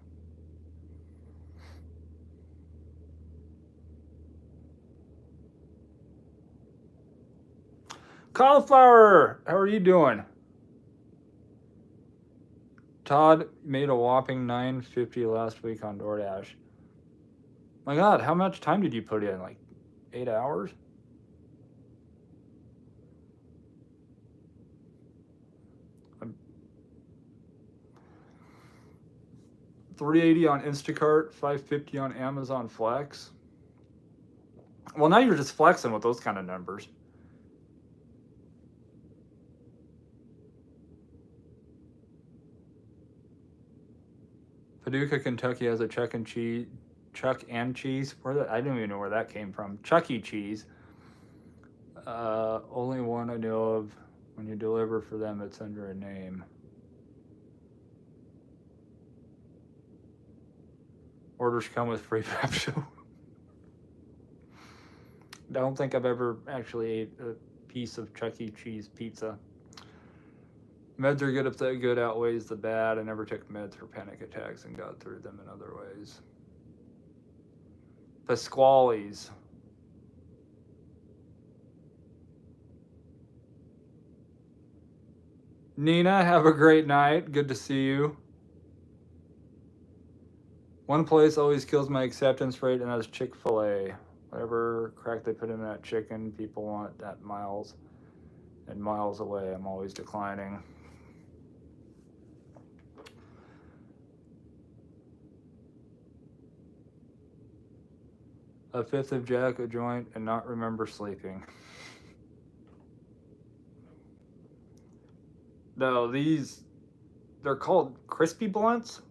Cauliflower, how are you doing? Todd made a whopping $9.50 last week on DoorDash. My God, how much time did you put in? Like 8 hours? $3.80 on Instacart, $5.50 on Amazon Flex. Well, now you're just flexing with those kind of numbers. Paducah, Kentucky has a Chuck and Cheese. I don't even know where that came from. Chuck E. Cheese. Only one I know of. When you deliver for them, it's under a name. Orders come with free Pepsi. I don't think I've ever actually ate a piece of Chuck E. Cheese pizza. Meds are good if the good outweighs the bad. I never took meds for panic attacks and got through them in other ways. Pasquale's. Nina, have a great night. Good to see you. One place always kills my acceptance rate, and that's Chick-fil-A. Whatever crack they put in that chicken, people want that miles and miles away. I'm always declining. A fifth of Jack, a joint, and not remember sleeping. No, they're called crispy blunts.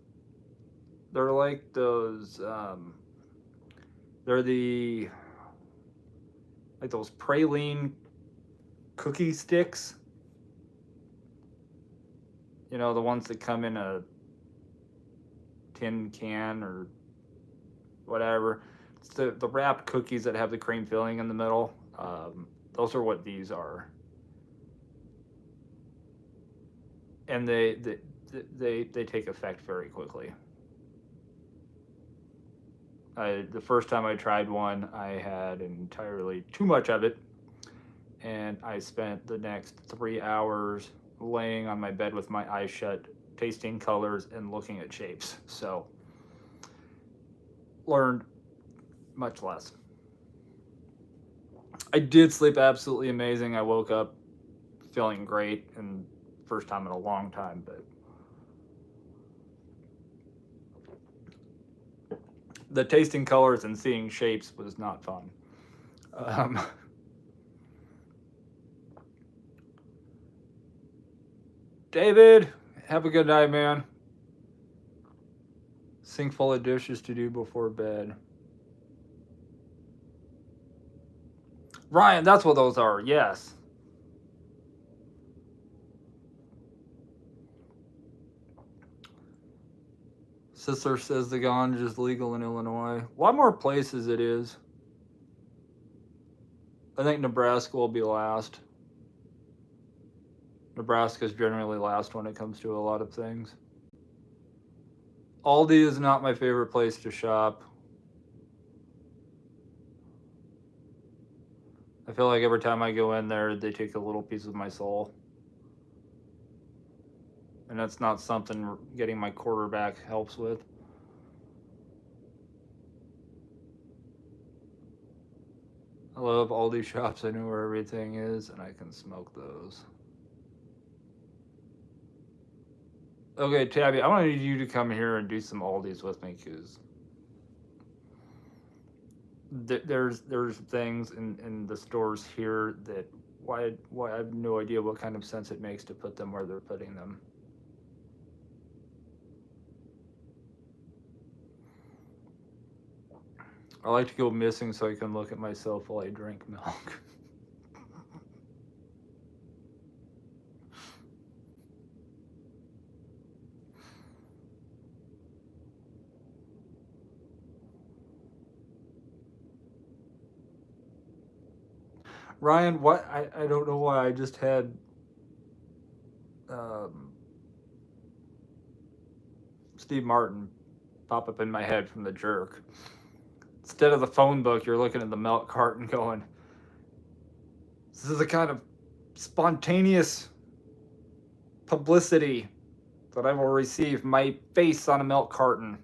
They're like those, they're like those praline cookie sticks. The ones that come in a tin can or whatever. It's the wrapped cookies that have the cream filling in the middle. Those are what these are. And they take effect very quickly. The first time I tried one, I had entirely too much of it, and I spent the next 3 hours laying on my bed with my eyes shut, tasting colors and looking at shapes. So, learned much less. I did sleep absolutely amazing. I woke up feeling great, and first time in a long time, but the tasting colors and seeing shapes was not fun. David, have a good night, man. Sink full of dishes to do before bed. Ryan, that's what those are. Yes. Sister says the ganja is legal in Illinois. A lot more places it is. I think Nebraska will be last. Nebraska's generally last when it comes to a lot of things. Aldi is not my favorite place to shop. feel like every time I go in there, they take a little piece of my soul. And that's not something getting my quarterback helps with. I love all these shops. I know where everything is, and I can smoke those. Okay, Tabby, I want to need you to come here and do some Aldi's with me, because there's things in the stores here that why I have no idea what kind of sense it makes to put them where they're putting them. I like to go missing so I can look at myself while I drink milk. Ryan, what? I don't know why I just had Steve Martin pop up in my head from The Jerk. Instead of the phone book, you're looking at the milk carton going, this is a kind of spontaneous publicity that I will receive. My face on a milk carton.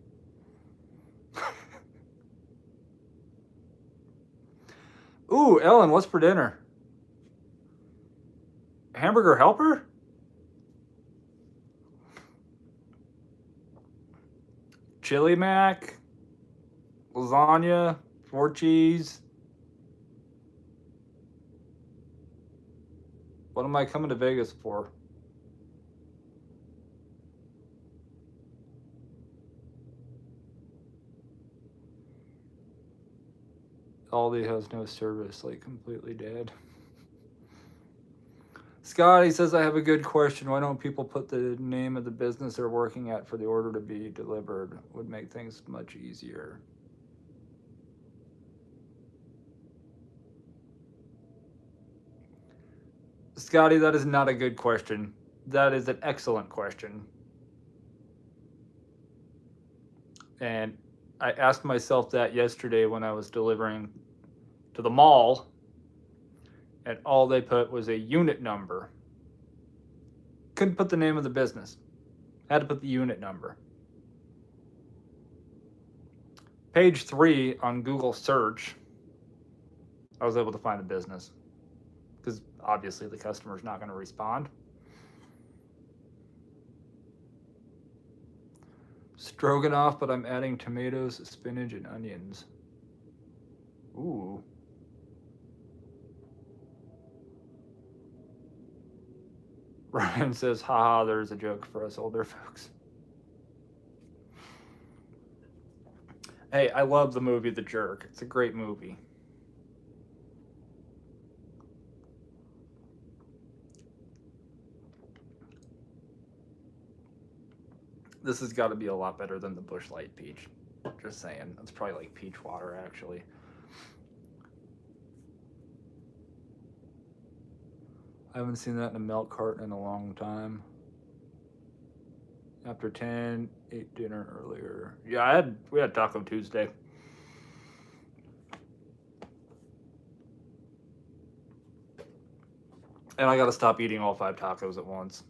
Ooh, Ellen, what's for dinner? Hamburger helper? Chili mac? Lasagna? 4 cheese? What am I coming to Vegas for? Aldi has no service, like completely dead. Scotty says, I have a good question. Why don't people put the name of the business they're working at for the order to be delivered? Would make things much easier. Scotty, that is not a good question. That is an excellent question. And I asked myself that yesterday when I was delivering to the mall, and all they put was a unit number. Couldn't put the name of the business. Had to put the unit number. Page 3 on Google search, I was able to find the business. Because obviously the customer's not going to respond. Stroganoff, but I'm adding tomatoes, spinach, and onions. Ooh. Ryan says, haha, there's a joke for us older folks. Hey, I love the movie The Jerk. It's a great movie. This has got to be a lot better than the Busch Light Peach. Just saying. It's probably like peach water, actually. I haven't seen that in a milk carton in a long time. After 10, ate dinner earlier. Yeah, we had Taco Tuesday. And I got to stop eating all 5 tacos at once.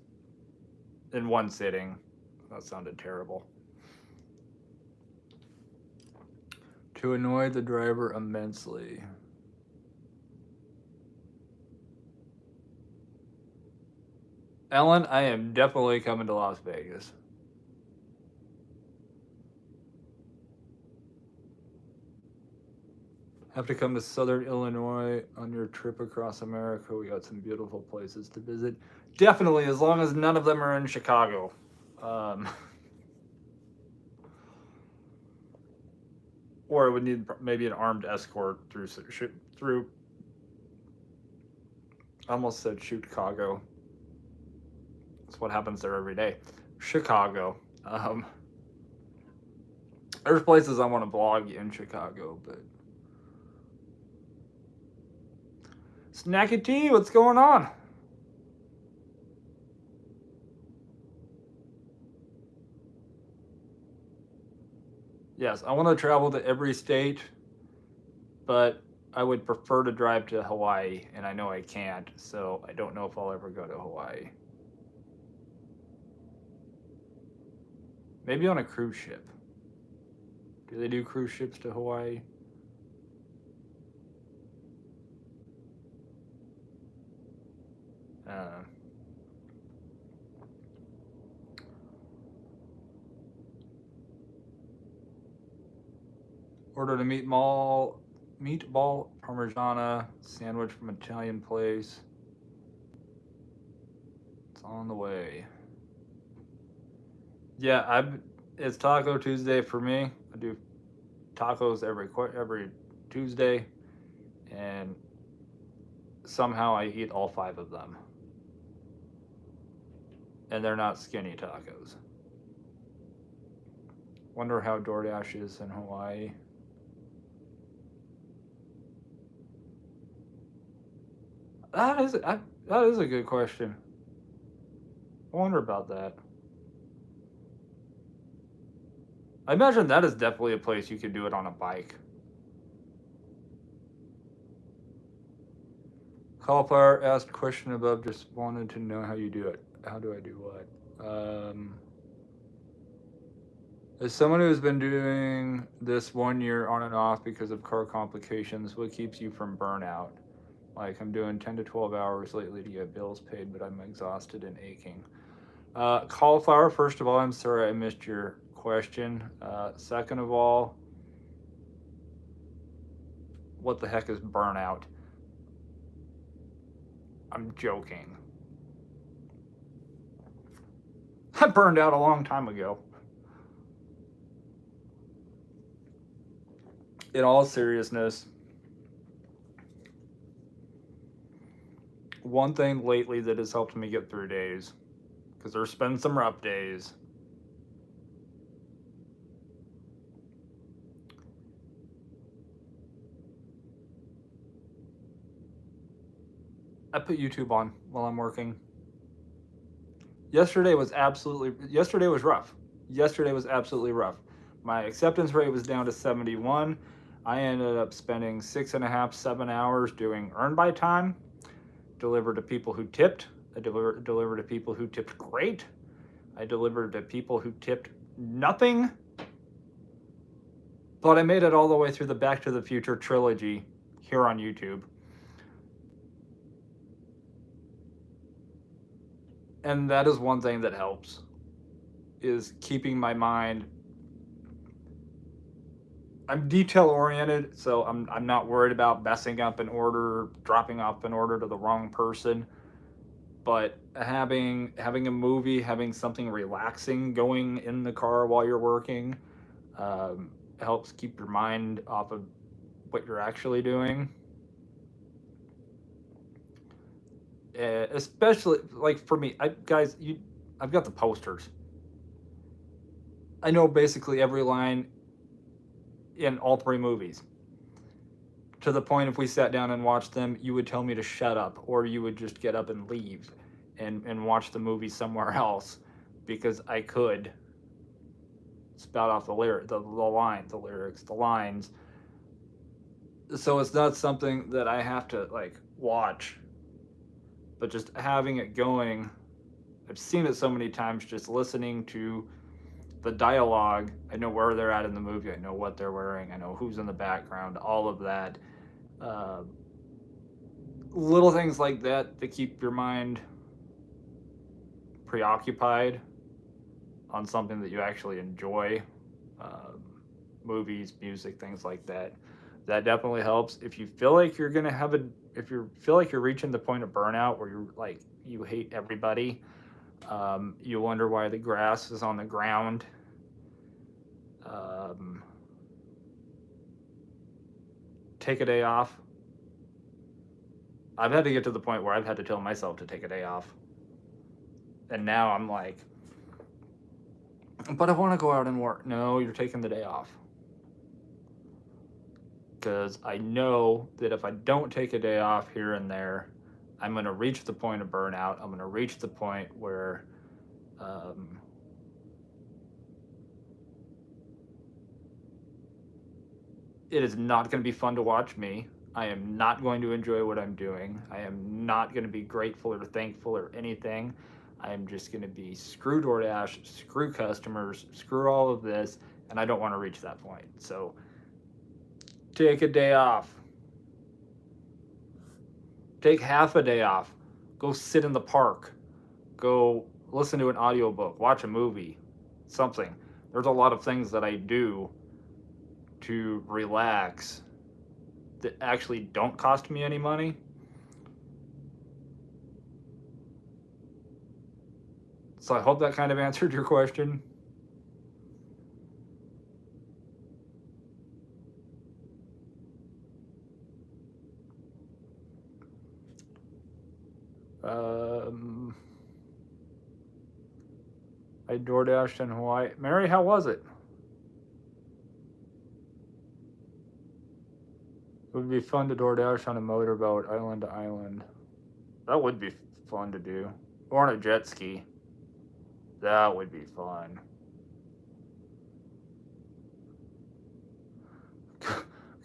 In one sitting. That sounded terrible. To annoy the driver immensely. Ellen, I am definitely coming to Las Vegas. Have to come to Southern Illinois on your trip across America. We got some beautiful places to visit. Definitely, as long as none of them are in Chicago. Or I would need maybe an armed escort through. I almost said Chicago. That's what happens there every day. Chicago. There's places I want to blog in Chicago, but Snacky T, what's going on? Yes, I want to travel to every state, but I would prefer to drive to Hawaii, and I know I can't, so I don't know if I'll ever go to Hawaii. Maybe on a cruise ship. Do they do cruise ships to Hawaii? Uh, Ordered a meatball parmigiana sandwich from an Italian place. It's on the way. Yeah, it's Taco Tuesday for me. I do tacos every Tuesday, and somehow I eat all 5 of them. And they're not skinny tacos. Wonder how DoorDash is in Hawaii. That is a good question. I wonder about that. I imagine that is definitely a place you could do it on a bike. Cauliflower asked question above, just wanted to know how you do it. How do I do what? As someone who's been doing this 1 year on and off because of car complications, what keeps you from burnout? Like, I'm doing 10 to 12 hours lately to get bills paid, but I'm exhausted and aching. Cauliflower, first of all, I'm sorry I missed your question. Second of all, what the heck is burnout? I'm joking. I burned out a long time ago. In all seriousness, one thing lately that has helped me get through days, because there's been some rough days, I put YouTube on while I'm working. Yesterday was rough. Yesterday was absolutely rough. My acceptance rate was down to 71. I ended up spending 6.5, 7 hours doing earn by time, delivered to people who tipped. I delivered to people who tipped great. I delivered to people who tipped nothing. But I made it all the way through the Back to the Future trilogy here on YouTube. And that is one thing that helps, is keeping my mind. I'm detail oriented, so I'm not worried about messing up an order, dropping off an order to the wrong person. But having a movie, having something relaxing going in the car while you're working, helps keep your mind off of what you're actually doing. Especially like for me, I've got the posters. I know basically every line in all 3 movies. To the point, if we sat down and watched them, you would tell me to shut up, or you would just get up and leave and watch the movie somewhere else, because I could spout off the lines. So it's not something that I have to like watch, but just having it going. I've seen it so many times, just listening to the dialogue. I know where they're at in the movie. I know what they're wearing. I know who's in the background, all of that. Little things like that keep your mind preoccupied on something that you actually enjoy. Movies, music, things like that. That definitely helps. If you feel like you're reaching the point of burnout where you're like, you hate everybody, you wonder why the grass is on the ground. Take a day off. I've had to get to the point where I've had to tell myself to take a day off. And now I'm like, but I want to go out and work. No, you're taking the day off. Because I know that if I don't take a day off here and there, I'm going to reach the point of burnout. I'm going to reach the point where it is not going to be fun to watch me. I am not going to enjoy what I'm doing. I am not going to be grateful or thankful or anything. I am just going to be screw DoorDash, screw customers, screw all of this, and I don't want to reach that point. So take a day off. Take half a day off. Go sit in the park. Go listen to an audiobook, watch a movie, something. There's a lot of things that I do to relax that actually don't cost me any money. So I hope that kind of answered your question. I DoorDashed in Hawaii. Mary, how was it? It would be fun to DoorDash on a motorboat, island to island. That would be fun to do. Or on a jet ski. That would be fun.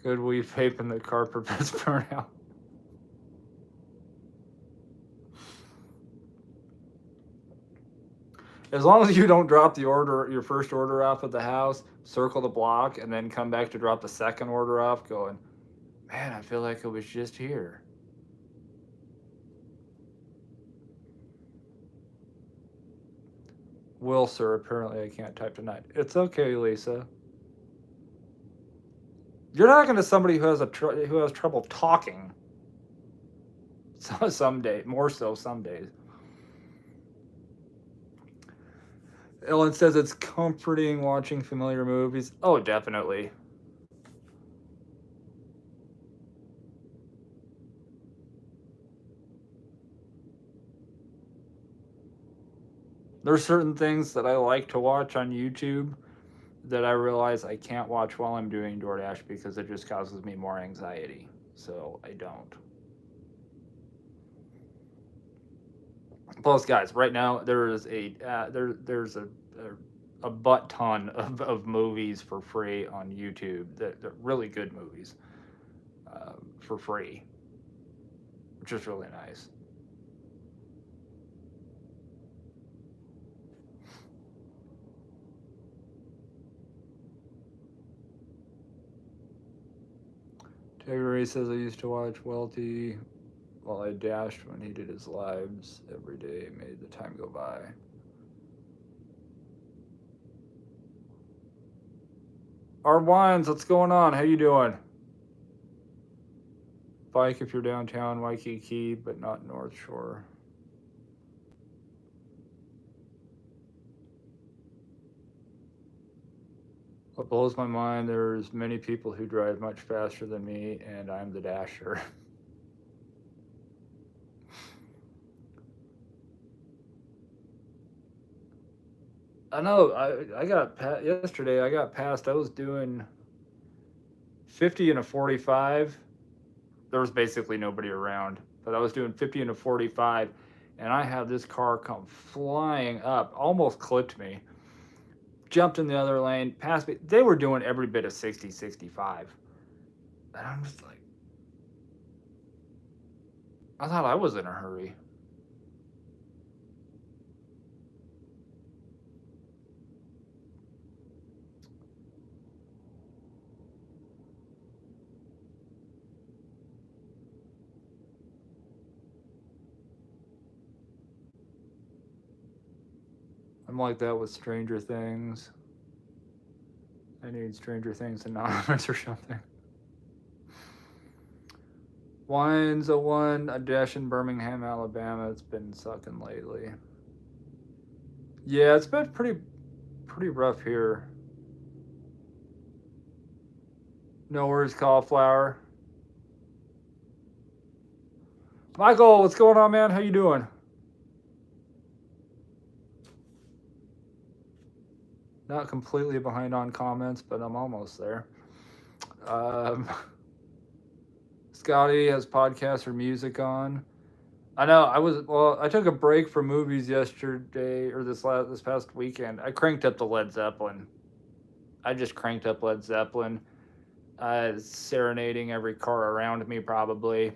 Good weed vape in the car prevents burnout. As long as you don't drop the order, your first order off at the house, circle the block, and then come back to drop the second order off, going, man, I feel like it was just here. Will, sir, apparently I can't type tonight. It's okay, Lisa. You're talking to somebody who has who has trouble talking. So some days, more so some days. Ellen says it's comforting watching familiar movies. Oh, definitely. There's certain things that I like to watch on YouTube that I realize I can't watch while I'm doing DoorDash because it just causes me more anxiety. So I don't. Plus, guys, right now there is there's a butt ton of movies for free on YouTube that are really good movies for free, which is really nice. Gregory says I used to watch Welty while I dashed when he did his lives every day, made the time go by. Our Wines, what's going on? How you doing? Bike if you're downtown Waikiki, but not North Shore. What blows my mind, there's many people who drive much faster than me, and I'm the dasher. I know. I got yesterday. I got past. I was doing 50 and a 45. There was basically nobody around, but I was doing 50 and a 45, and I had this car come flying up, almost clipped me. Jumped in the other lane, passed me. They were doing every bit of 60, 65. And I'm just like, I thought I was in a hurry. I'm like that with Stranger Things. I need Stranger Things Anonymous or something. Wines a 1, a dash in Birmingham, Alabama. It's been sucking lately. Yeah, it's been pretty rough here. No worries, cauliflower. Michael, what's going on, man? How you doing? Not completely behind on comments, but I'm almost there. Scotty has podcasts or music on. I know. I took a break from movies yesterday or this past weekend. I cranked up the Led Zeppelin. I just cranked up Led Zeppelin. Serenading every car around me, probably.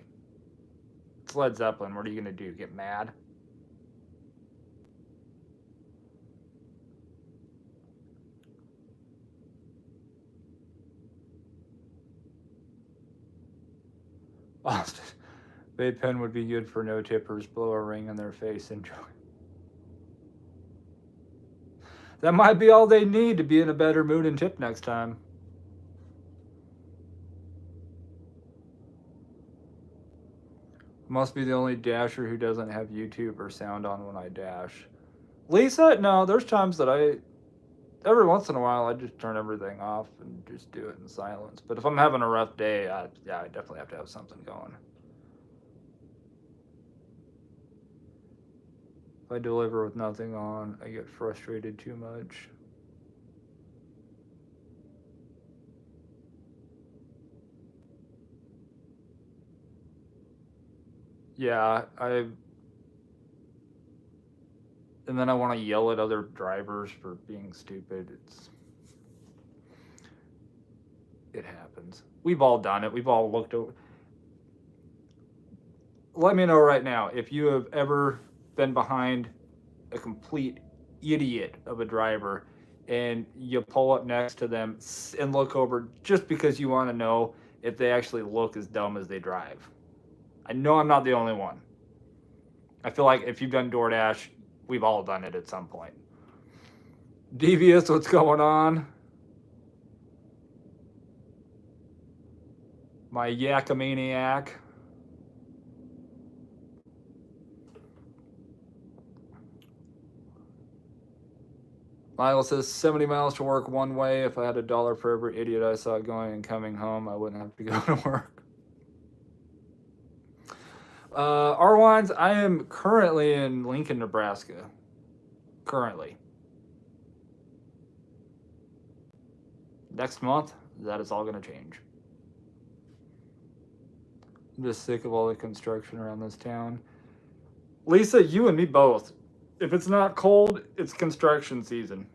It's Led Zeppelin. What are you going to do? Get mad? Austin. Vape pen would be good for no tippers. Blow a ring in their face. Enjoy. That might be all they need to be in a better mood and tip next time. Must be the only dasher who doesn't have YouTube or sound on when I dash. Lisa, no, there's times that every once in a while, I just turn everything off and just do it in silence. But if I'm having a rough day, I definitely have to have something going. If I deliver with nothing on, I get frustrated too much. Yeah, and then I want to yell at other drivers for being stupid. It happens. We've all done it. We've all looked over. Let me know right now if you have ever been behind a complete idiot of a driver and you pull up next to them and look over just because you want to know if they actually look as dumb as they drive. I know I'm not the only one. I feel like if you've done DoorDash, we've all done it at some point. Devious, what's going on? My yakamaniac. Miles says 70 miles to work one way. If I had $1 for every idiot I saw going and coming home, I wouldn't have to go to work. Arwines, I am currently in Lincoln, Nebraska. Currently. Next month, that is all going to change. I'm just sick of all the construction around this town. Lisa, you and me both. If it's not cold, it's construction season.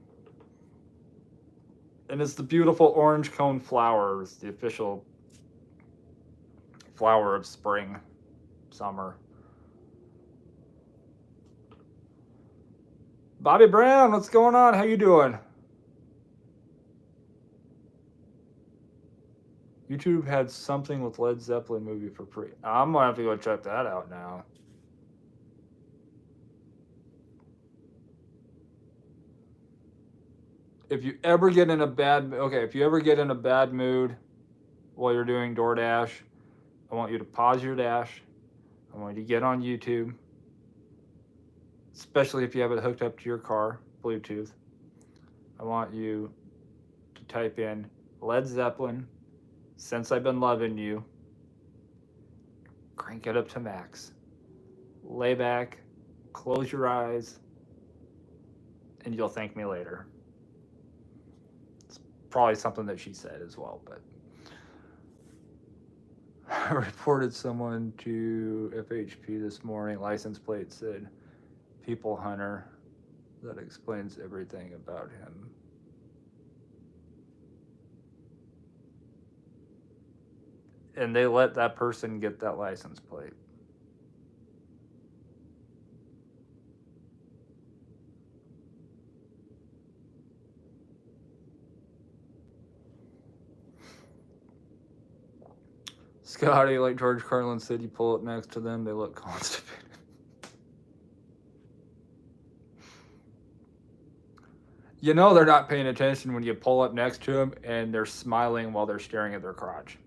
And it's the beautiful orange cone flowers, the official flower of spring, summer. Bobby Brown, what's going on? How you doing? YouTube had something with Led Zeppelin movie for free. I'm gonna have to go check that out now. If you ever get in a bad mood while you're doing DoorDash, I want you to pause your dash. I want you to get on YouTube, especially if you have it hooked up to your car, Bluetooth. I want you to type in Led Zeppelin, Since I've Been Loving You, crank it up to max, lay back, close your eyes, and you'll thank me later. It's probably something that she said as well, but I reported someone to FHP this morning. License plate said People Hunter. That explains everything about him. And they let that person get that license plate. Scotty, like George Carlin said, you pull up next to them, they look constipated. You know they're not paying attention when you pull up next to them and they're smiling while they're staring at their crotch.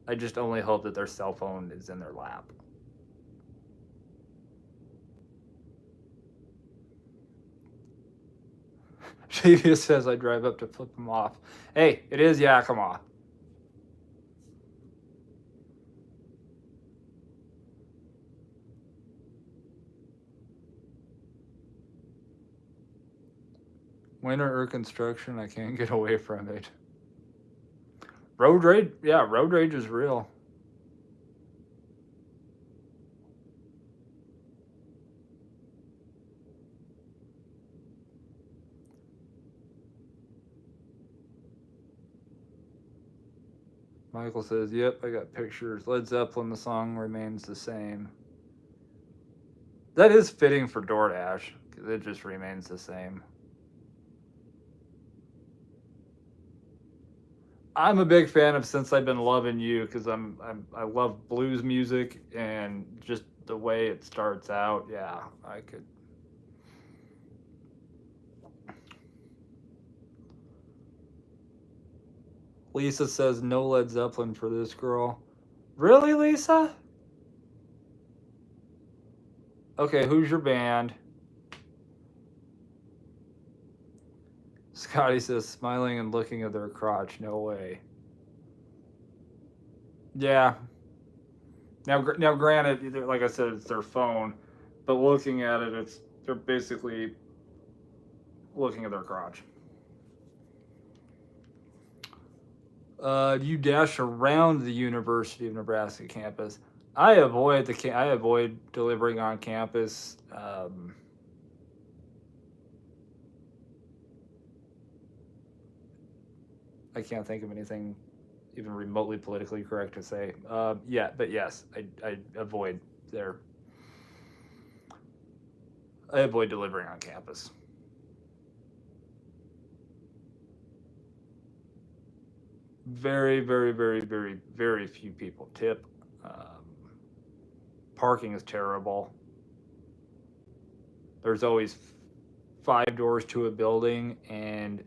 I just only hope that their cell phone is in their lap. Javius says I drive up to flip them off. Hey, it is Yakima. Winter or construction, I can't get away from it. Road rage, yeah, road rage is real. Michael says, yep, I got pictures. Led Zeppelin, the song remains the same. That is fitting for DoorDash, because it just remains the same. I'm a big fan of Since I've Been Loving You, because I love blues music, and just the way it starts out, yeah, I could. Lisa says no Led Zeppelin for this girl. Really, Lisa? Okay, who's your band? Scotty says smiling and looking at their crotch. No way. Yeah. Now, granted, like I said, it's their phone, but looking at it, they're basically looking at their crotch. Do you dash around the University of Nebraska campus? I avoid delivering on campus. I can't think of anything even remotely politically correct to say. Yeah, but yes, I avoid there. I avoid delivering on campus. Very, very, very, very, very few people tip. Parking is terrible. There's always 5 doors to a building, and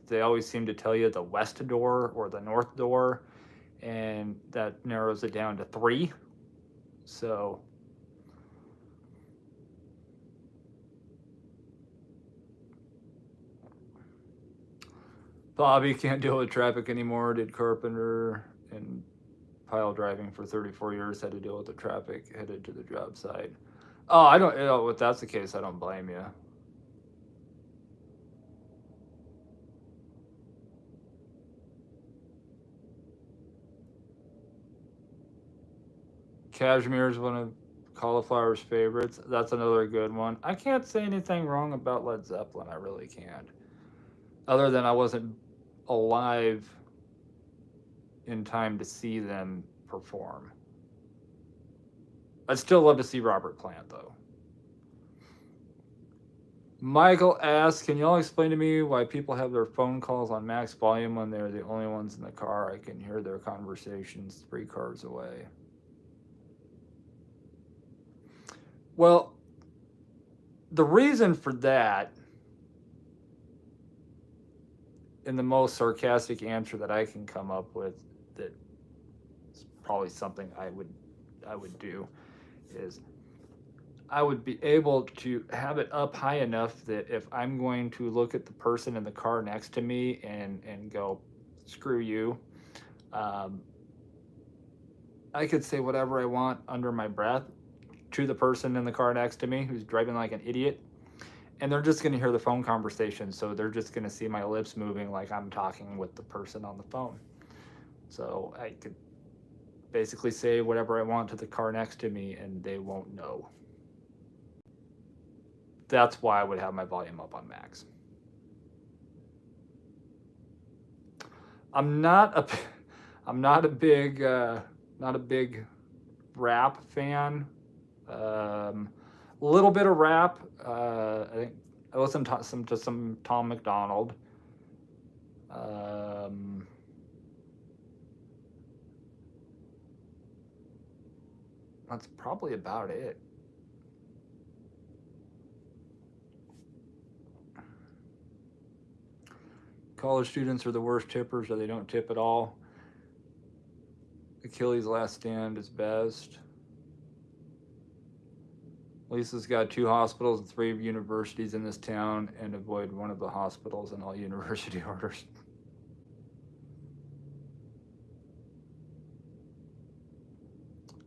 they always seem to tell you the west door or the north door, and that narrows it down to 3. So Bobby can't deal with traffic anymore. Did carpenter and pile driving for 34 years, had to deal with the traffic headed to the job site. Oh, I don't, if that's the case, I don't blame you. Cashmere is one of Cauliflower's favorites. That's another good one. I can't say anything wrong about Led Zeppelin. I really can't. Other than I wasn't alive in time to see them perform. I'd still love to see Robert Plant, though. Michael asks, can y'all explain to me why people have their phone calls on max volume when they're the only ones in the car? I can hear their conversations 3 cars away. Well, the reason for that, in the most sarcastic answer that I can come up with, that is probably something I would do, is I would be able to have it up high enough that if I'm going to look at the person in the car next to me and go, screw you, I could say whatever I want under my breath to the person in the car next to me who's driving like an idiot, and they're just going to hear the phone conversation, so they're just going to see my lips moving like I'm talking with the person on the phone. So I could basically say whatever I want to the car next to me, and they won't know. That's why I would have my volume up on max. I'm not a big rap fan. A little bit of rap. I think I listened to some Tom McDonald. That's probably about it. College students are the worst tippers, or they don't tip at all. Achilles' Last Stand is best. Lisa's got 2 hospitals and 3 universities in this town, and avoid one of the hospitals and all university orders.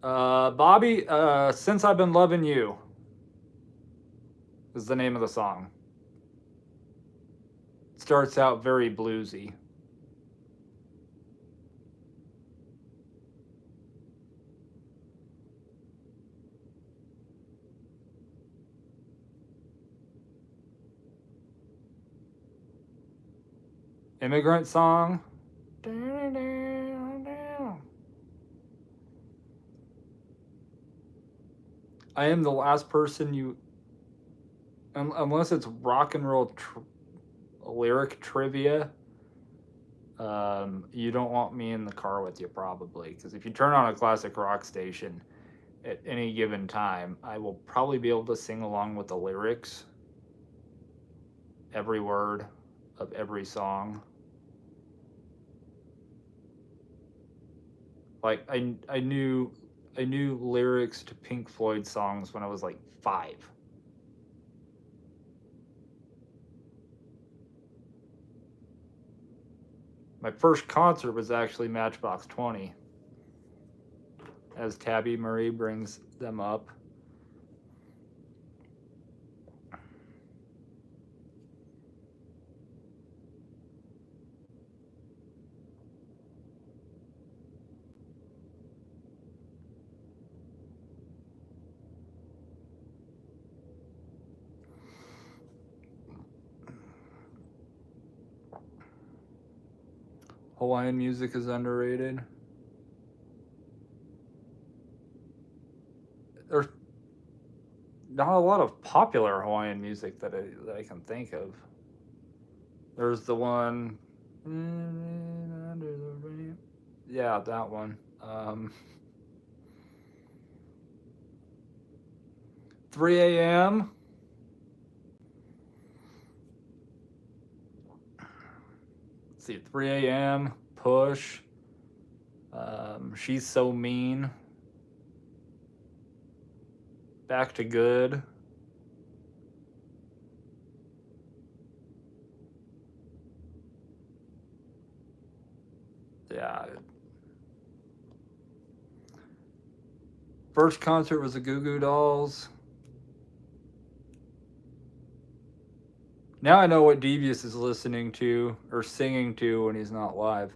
Bobby, Since I've Been Loving You is the name of the song. It starts out very bluesy. Immigrant Song. I am the last person you, unless it's rock and roll lyric trivia, you don't want me in the car with you probably, because if you turn on a classic rock station at any given time, I will probably be able to sing along with the lyrics, every word of every song. Like I knew lyrics to Pink Floyd songs when I was like 5. My first concert was actually Matchbox 20, as Tabby Murray brings them up. Hawaiian music is underrated. There's not a lot of popular Hawaiian music that I can think of. There's the one, yeah, that one. 3 a.m. Let's see, 3 a.m. Push. She's So Mean. Back to Good. Yeah. First concert was the Goo Goo Dolls. Now I know what Devious is listening to or singing to when he's not live.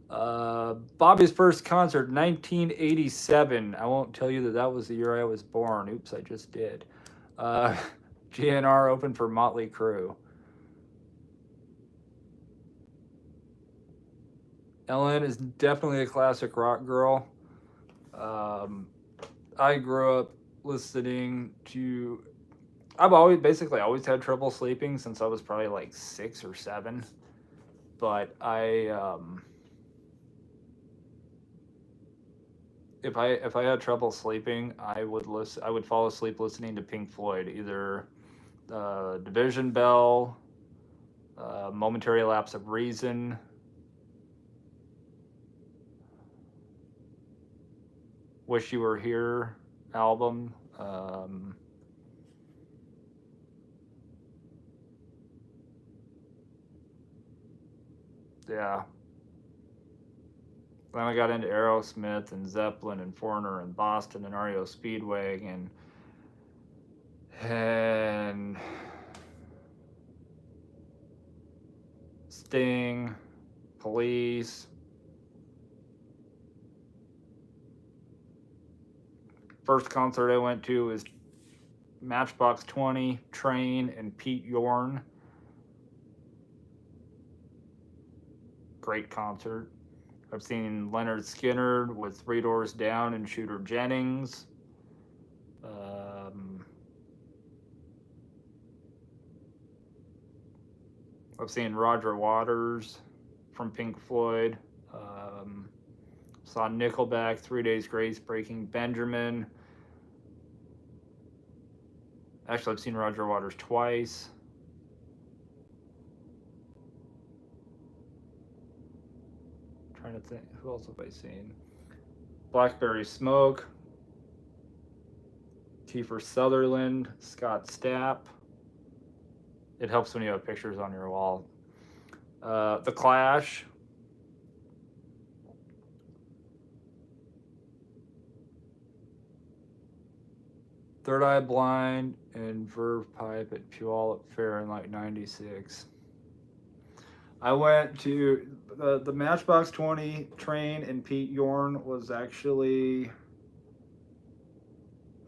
Bobby's first concert, 1987. I won't tell you that was the year I was born. Oops, I just did. GNR opened for Motley Crue. Ellen is definitely a classic rock girl. I grew up listening to. I've always had trouble sleeping since I was probably like 6 or 7. But if I had trouble sleeping, I would fall asleep listening to Pink Floyd, either Division Bell, Momentary Lapse of Reason, Wish You Were Here album. Yeah. Then I got into Aerosmith and Zeppelin and Foreigner and Boston and REO Speedwagon and Sting, Police. First concert I went to was Matchbox 20, Train, and Pete Yorn. Great concert. I've seen Leonard Skinner with Three Doors Down and Shooter Jennings. I've seen Roger Waters from Pink Floyd. Saw Nickelback, 3 Days Grace, Breaking Benjamin. Actually, I've seen Roger Waters twice. Trying to think, who else have I seen? Blackberry Smoke, Kiefer Sutherland, Scott Stapp. It helps when you have pictures on your wall. The Clash. Third Eye Blind and Verve Pipe at Puyallup Fair in like 96. I went to the Matchbox 20, Train, and Pete Yorn was actually,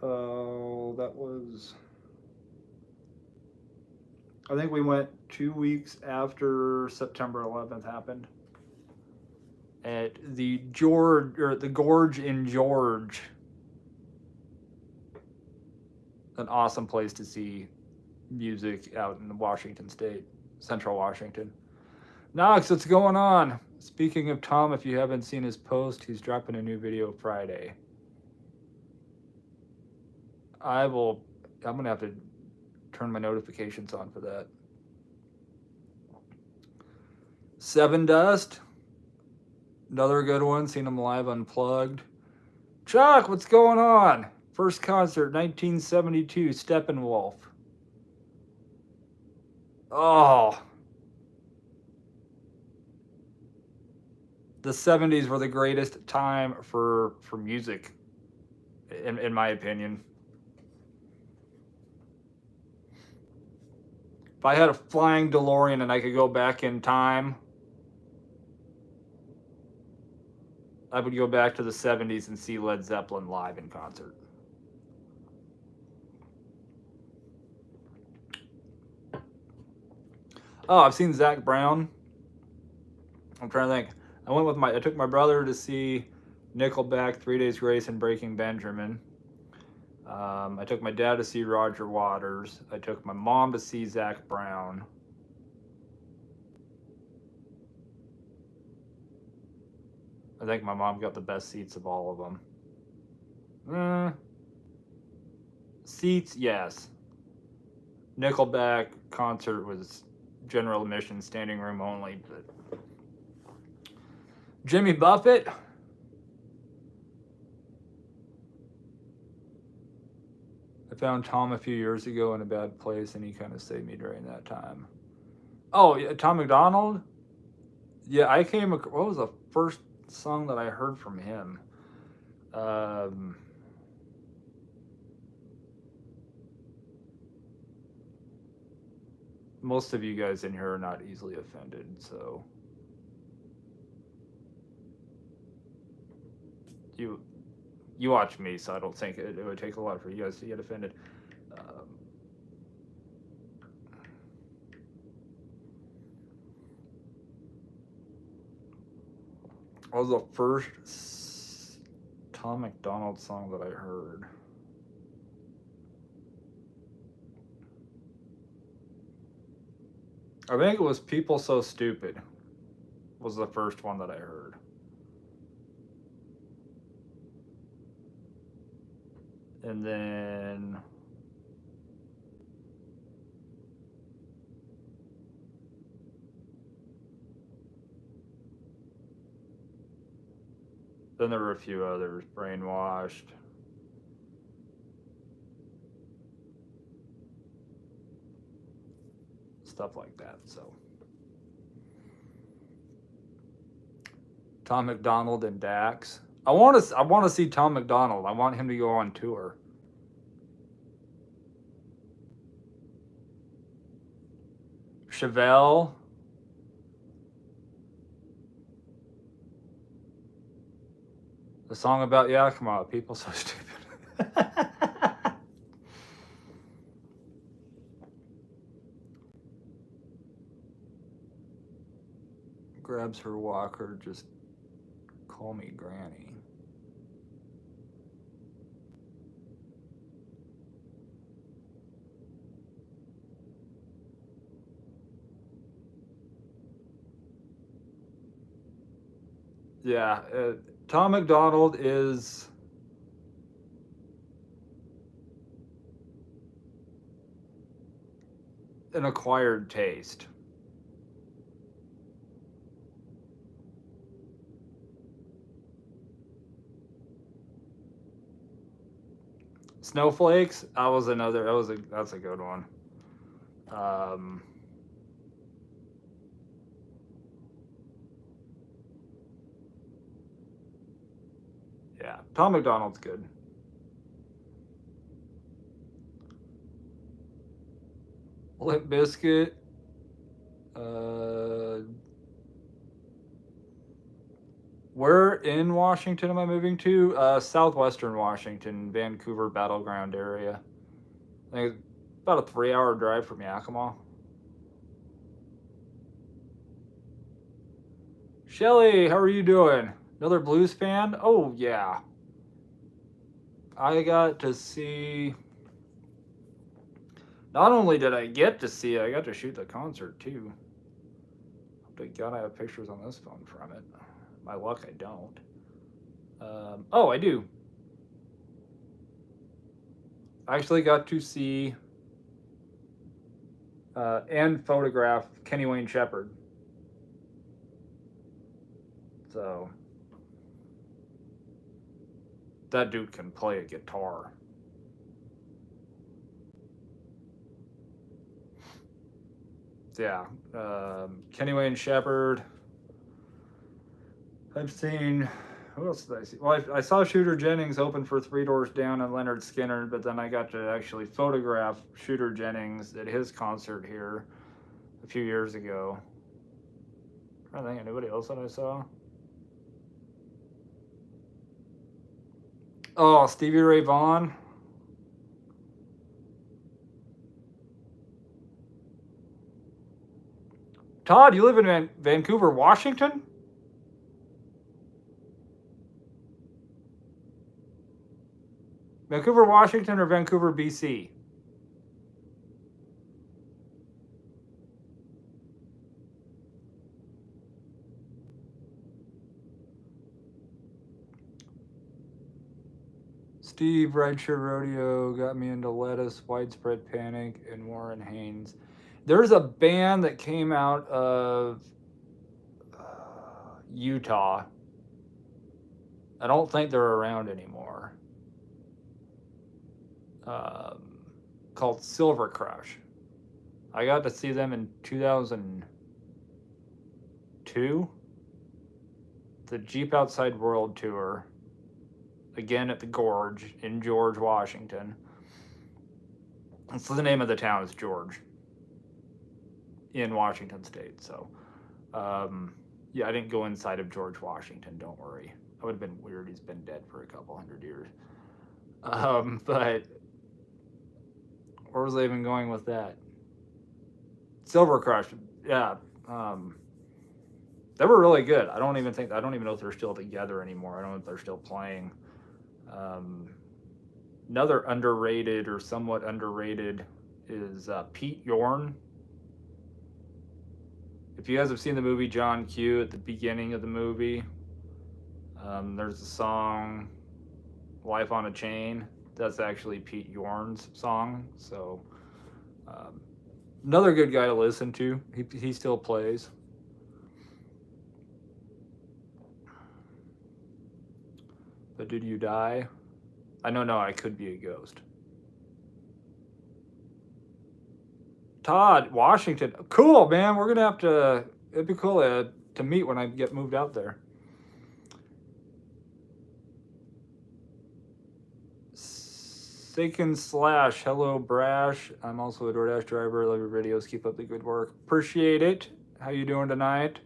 that was I think we went 2 weeks after September 11th happened. At the Gorge in George. An awesome place to see music out in Washington State, Central Washington. Knox, what's going on? Speaking of Tom, if you haven't seen his post, he's dropping a new video Friday. I'm gonna have to turn my notifications on for that. Seven Dust, another good one. Seen him live unplugged. Chuck, what's going on? First concert, 1972, Steppenwolf. Oh. The 70s were the greatest time for music, in my opinion. If I had a flying DeLorean and I could go back in time, I would go back to the 70s and see Led Zeppelin live in concert. Oh, I've seen Zach Brown. I'm trying to think. I took my brother to see Nickelback, 3 Days Grace, and Breaking Benjamin. I took my dad to see Roger Waters. I took my mom to see Zach Brown. I think my mom got the best seats of all of them. Seats, yes. Nickelback concert was general admission, standing room only. But Jimmy Buffett. I found Tom a few years ago in a bad place, and he kind of saved me during that time. Oh, yeah, Tom McDonald? Yeah, what was the first song that I heard from him? Most of you guys in here are not easily offended, so you watch me, so I don't think it would take a lot for you guys to get offended. What was the first Tom McDonald song that I heard? I think it was People So Stupid was the first one that I heard. And then there were a few others, Brainwashed. Stuff like that. So Tom McDonald and Dax. I want to see Tom McDonald. I want him to go on tour. Chevelle. The song about Yakima. People So Stupid. Grabs her walker, just call me Granny. Yeah, Tom McDonald is an acquired taste. Snowflakes, that's a good one. Yeah, Tom McDonald's good. Limp Bizkit. Where in Washington am I moving to? Southwestern Washington, Vancouver Battleground area. I think it's about a 3-hour drive from Yakima. Shelly, how are you doing? Another blues fan? Oh, yeah. I got to see. Not only did I get to see it, I got to shoot the concert too. Thank God I have pictures on this phone from it. My luck, I don't. Oh, I do. I actually got to see and photograph Kenny Wayne Shepherd. So that dude can play a guitar. Yeah, Kenny Wayne Shepherd. I've seen. Who else did I see? Well, I saw Shooter Jennings open for Three Doors Down and Leonard Skinner, but then I got to actually photograph Shooter Jennings at his concert here a few years ago. I don't think anybody else that I saw. Oh, Stevie Ray Vaughan. Todd, you live in Vancouver, Washington? Vancouver, Washington, or Vancouver, BC? Steve, Redshirt Rodeo got me into Lettuce, Widespread Panic, and Warren Haynes. There's a band that came out of Utah. I don't think they're around anymore. Called Silver Crush. I got to see them in 2002. The Jeep Outside World Tour. Again at the Gorge in George, Washington. So the name of the town is George in Washington State. So, yeah, I didn't go inside of George Washington. Don't worry. That would have been weird. He's been dead for a couple hundred years. But where was I even going with that? Silver Crush, yeah. They were really good. I don't even know if they're still together anymore. I don't know if they're still playing. Another underrated or somewhat underrated is Pete Yorn. If you guys have seen the movie John Q, at the beginning of the movie, there's a song, Life on a Chain. That's actually Pete Yorn's song. So another good guy to listen to. He still plays. But did you die? No, I could be a ghost. Todd, Washington. Cool, man. We're going to have to, it'd be cool to meet when I get moved out there. Sakin Slash, hello, Brash. I'm also a DoorDash driver. I love your videos. Keep up the good work. Appreciate it. How you doing tonight?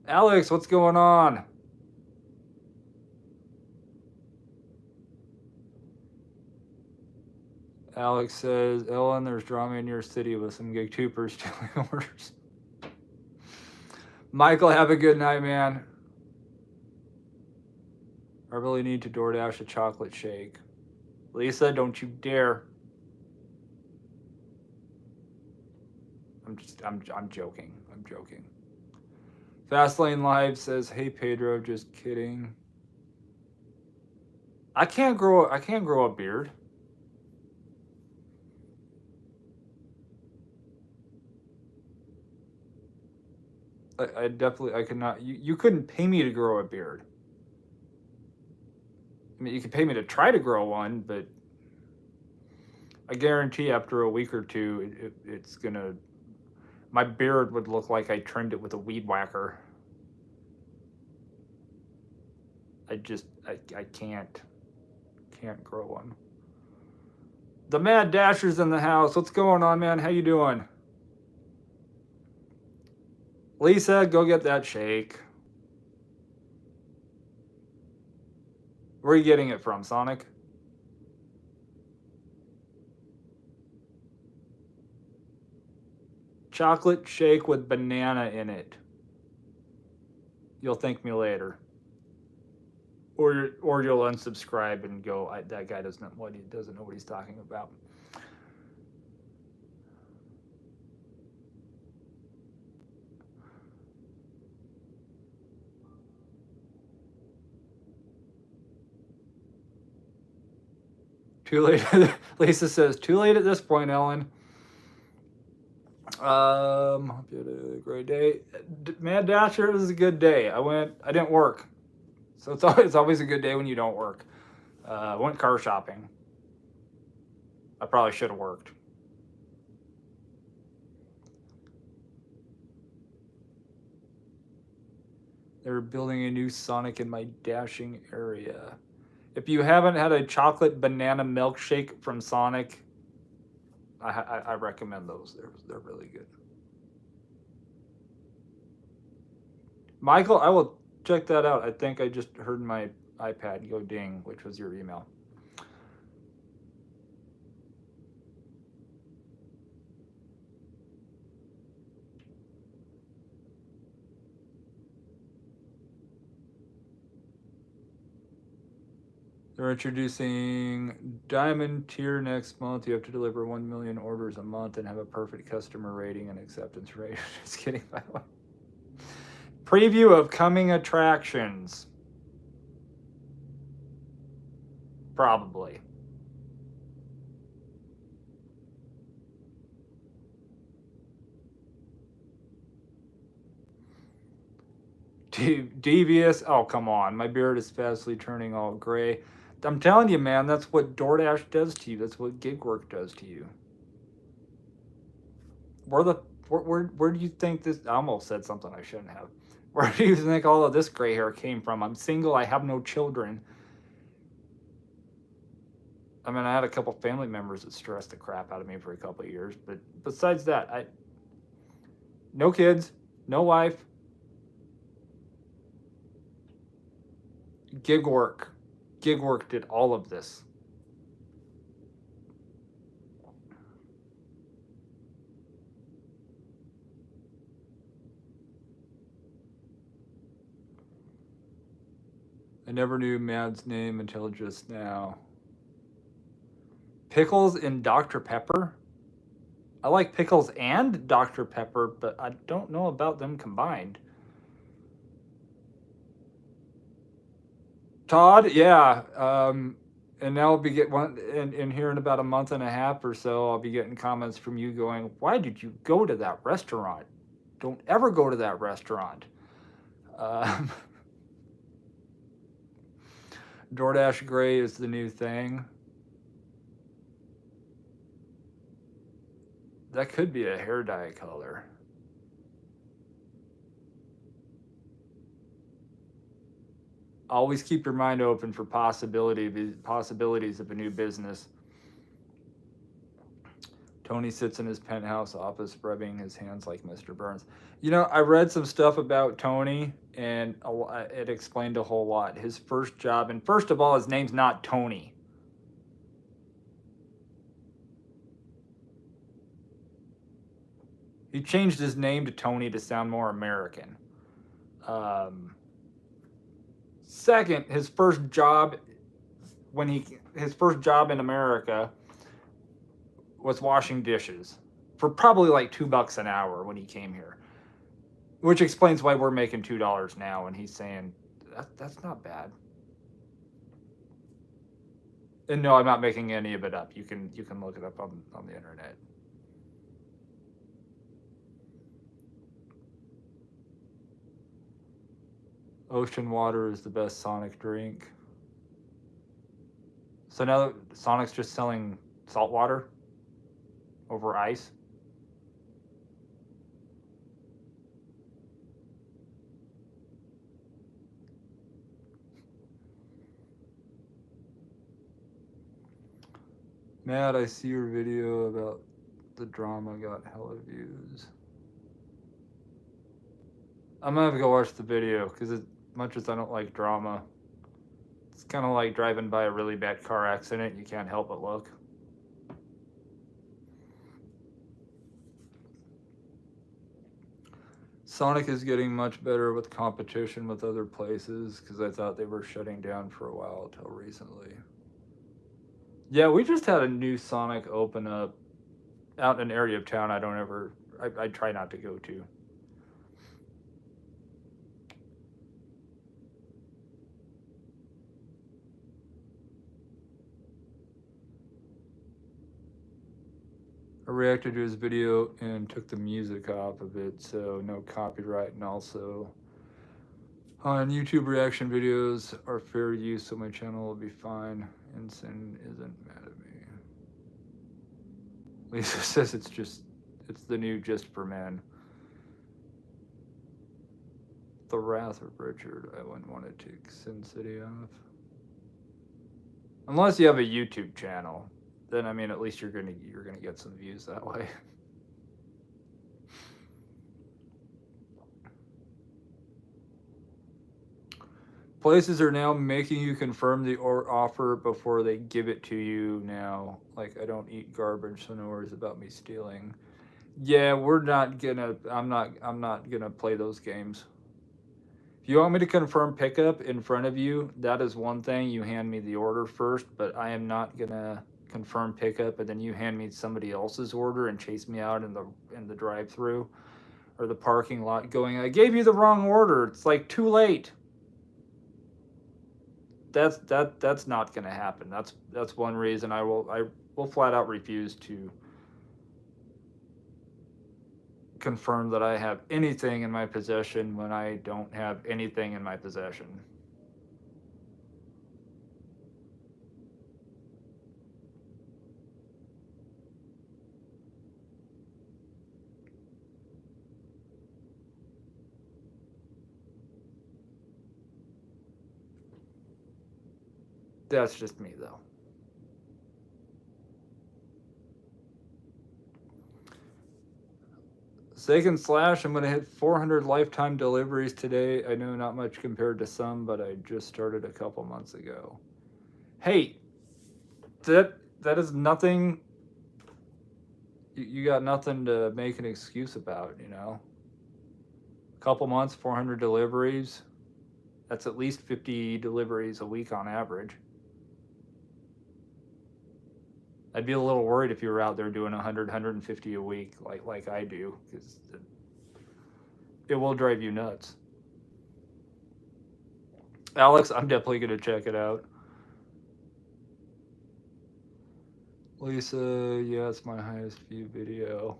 Alex, what's going on? Alex says, Ellen, there's drama in your city with some gig tubers stealing orders. Michael, have a good night, man. I really need to DoorDash a chocolate shake. Lisa, don't you dare. I'm joking. I'm joking. Fastlane Live says, hey Pedro, just kidding. I can't grow a beard. I could not. You couldn't pay me to grow a beard. I mean, you could pay me to try to grow one, but I guarantee after a week or two, it's gonna. My beard would look like I trimmed it with a weed whacker. I can't grow one. The Mad Dasher's in the house. What's going on, man? How you doing? Lisa, go get that shake. Where are you getting it from, Sonic? Chocolate shake with banana in it. You'll thank me later. Or you'll unsubscribe and go, that guy doesn't know what he's talking about. Too late. Lisa says, too late at this point, Ellen. Hope you had a great day. Mad Dasher, it was a good day. I didn't work. So it's always a good day when you don't work. Went car shopping. I probably should have worked. They're building a new Sonic in my dashing area. If you haven't had a chocolate banana milkshake from Sonic, I recommend those. They're really good. Michael, I will check that out. I think I just heard my iPad go ding, which was your email. They're introducing Diamond tier next month. You have to deliver 1 million orders a month and have a perfect customer rating and acceptance rate. Just kidding, by the way. Preview of coming attractions. Probably. Devious. Oh, come on. My beard is fastly turning all gray. I'm telling you, man, that's what DoorDash does to you. That's what gig work does to you. Where do you think this... I almost said something I shouldn't have. Where do you think all of this gray hair came from? I'm single. I have no children. I mean, I had a couple family members that stressed the crap out of me for a couple of years. But besides that, no kids, no wife. Gig work. Gig work did all of this. I never knew Mad's name until just now. Pickles in Dr. Pepper? I like pickles and Dr. Pepper, but I don't know about them combined. Todd, yeah. And now I'll be getting one in here in about a month and a half or so. I'll be getting comments from you going, "Why did you go to that restaurant? Don't ever go to that restaurant." DoorDash gray is the new thing. That could be a hair dye color. Always keep your mind open for possibilities of a new business. Tony sits in his penthouse office rubbing his hands like Mr. Burns. You know, I read some stuff about Tony, and it explained a whole lot. His first job, and first of all, his name's not Tony. He changed his name to Tony to sound more American. Second, his first job in America was washing dishes for probably like $2 an hour when he came here, which explains why we're making $2 now. And he's saying that's not bad. And no, I'm not making any of it up. You can look it up on the internet. Ocean water is the best Sonic drink. So now Sonic's just selling salt water over ice. Matt, I see your video about the drama got hella views. I'm gonna have to go watch the video because as much as I don't like drama, it's kind of like driving by a really bad car accident. You can't help but look. Sonic is getting much better with competition with other places because I thought they were shutting down for a while until recently. Yeah, we just had a new Sonic open up out in an area of town I try not to go to. I reacted to his video and took the music off of it, so no copyright. And also, on YouTube, reaction videos are fair use, so my channel will be fine. Ensign isn't mad at me. Lisa says it's the new Just for Men. The Wrath of Richard. I wouldn't want to take Sin City off. Unless you have a YouTube channel. Then I mean at least you're gonna get some views that way. Places are now making you confirm the offer before they give it to you now. Like, I don't eat garbage, so no worries about me stealing. Yeah, I'm not gonna play those games. If you want me to confirm pickup in front of you, that is one thing. You hand me the order first, but I am not gonna confirm pickup and then you hand me somebody else's order and chase me out in the drive-through or the parking lot going, I gave you the wrong order. It's like too late. That's not going to happen. That's one reason I will flat out refuse to confirm that I have anything in my possession when I don't have anything in my possession. That's just me, though. Second slash, I'm going to hit 400 lifetime deliveries today. I know not much compared to some, but I just started a couple months ago. Hey, that is nothing. You got nothing to make an excuse about, you know? A couple months, 400 deliveries. That's at least 50 deliveries a week on average. I'd be a little worried if you were out there doing 100, 150 a week like I do, because it will drive you nuts. Alex, I'm definitely going to check it out. Lisa, yeah, it's my highest view video.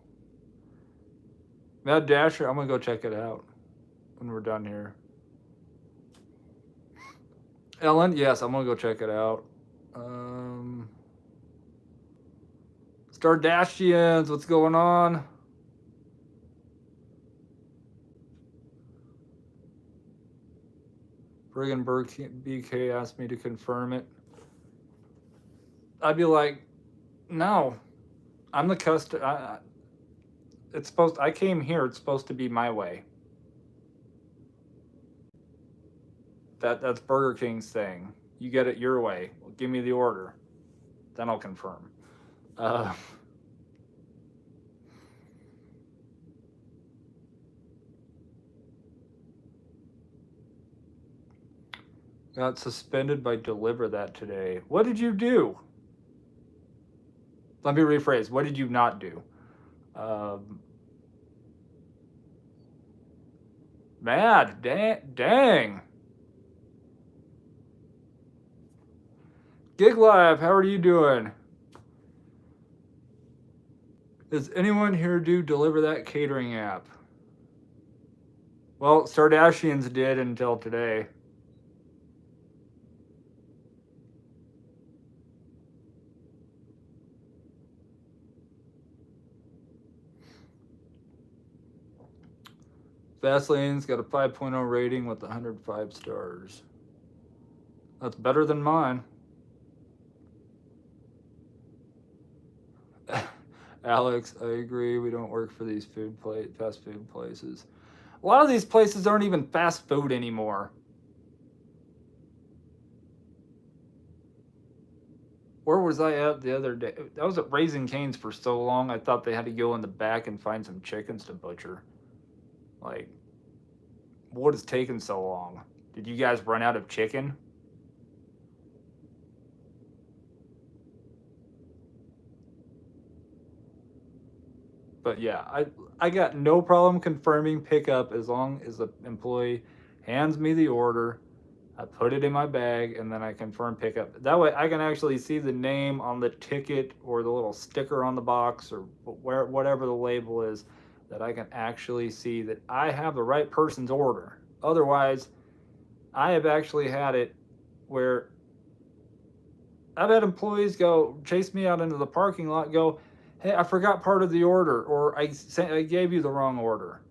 Mad Dasher, I'm going to go check it out when we're done here. Ellen, yes, I'm going to go check it out. Stardashians, what's going on? Briggenberg BK asked me to confirm it. I'd be like, no, I'm the customer. I came here, it's supposed to be my way. That's Burger King's thing. You get it your way. Well, give me the order. Then I'll confirm. Got suspended by Deliver That today. What did you do? Let me rephrase. What did you not do? Mad. Dang. Gig Live, how are you doing? Does anyone here do Deliver That catering app? Well, Stardashians did until today. Vaseline's got a 5.0 rating with 105 stars. That's better than mine. Alex, I agree. We don't work for these fast food places. A lot of these places aren't even fast food anymore. Where was I at the other day? I was at Raising Cane's for so long, I thought they had to go in the back and find some chickens to butcher. Like, what is taking so long? Did you guys run out of chicken? But yeah, I got no problem confirming pickup as long as the employee hands me the order. I put it in my bag and then I confirm pickup. That way I can actually see the name on the ticket or the little sticker on the box or whatever the label is, that I can actually see that I have the right person's order. Otherwise, I have actually had it where I've had employees go chase me out into the parking lot, go, "Hey, I forgot part of the order," or I gave you the wrong order.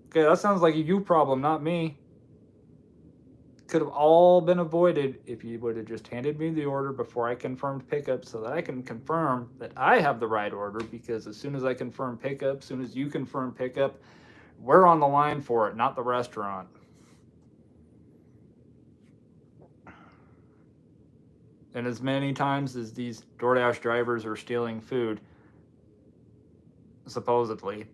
Okay, that sounds like a you problem, not me. Could have all been avoided if you would have just handed me the order before I confirmed pickup, so that I can confirm that I have the right order, because as soon as I confirm pickup, as soon as you confirm pickup, we're on the line for it, not the restaurant. And as many times as these DoorDash drivers are stealing food, supposedly,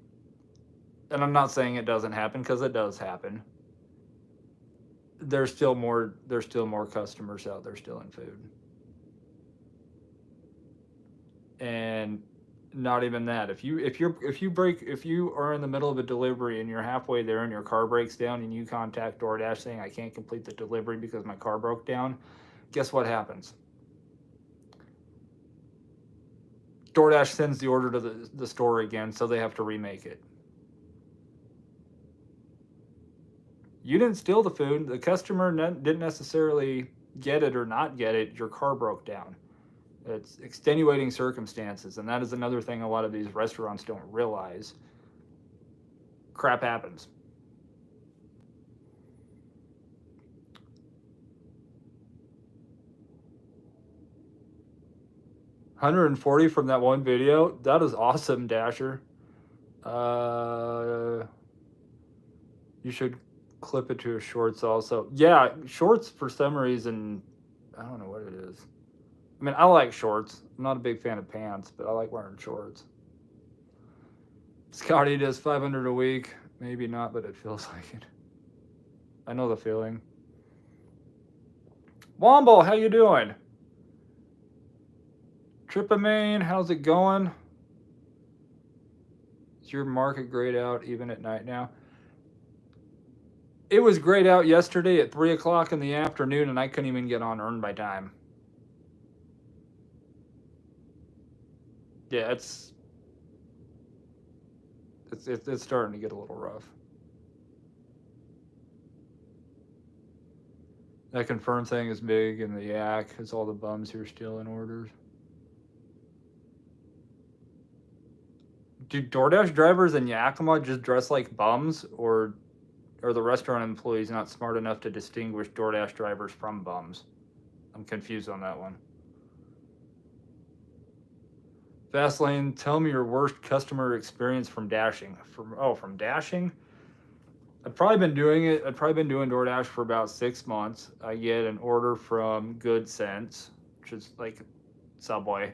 and I'm not saying it doesn't happen, because it does happen, there's still more customers out there stealing food. And not even that, if you are in the middle of a delivery and you're halfway there and your car breaks down and you contact DoorDash saying, "I can't complete the delivery because my car broke down," guess what happens? DoorDash sends the order to the store again, so they have to remake it. You didn't steal the food. The customer didn't necessarily get it or not get it. Your car broke down. It's extenuating circumstances, and that is another thing a lot of these restaurants don't realize. Crap happens. $140 from that one video. That is awesome, Dasher. You should clip it to a shorts also. Yeah, shorts for some reason, I don't know what it is. I mean, I like shorts. I'm not a big fan of pants, but I like wearing shorts. Scotty does 500 a week. Maybe not, but it feels like it. I know the feeling. Womble, how you doing? Tripamane, how's it going? Is your market grayed out even at night now? It was grayed out yesterday at 3 o'clock in the afternoon, and I couldn't even get on Earn by Time. Yeah, it's starting to get a little rough. That confirm thing is big, and the yak is all the bums who are stealing orders. Do DoorDash drivers in Yakima just dress like bums, or are the restaurant employees not smart enough to distinguish DoorDash drivers from bums? I'm confused on that one. Fastlane, tell me your worst customer experience from dashing. From dashing? I've probably been doing DoorDash for about 6 months. I get an order from Good Sense, which is like Subway.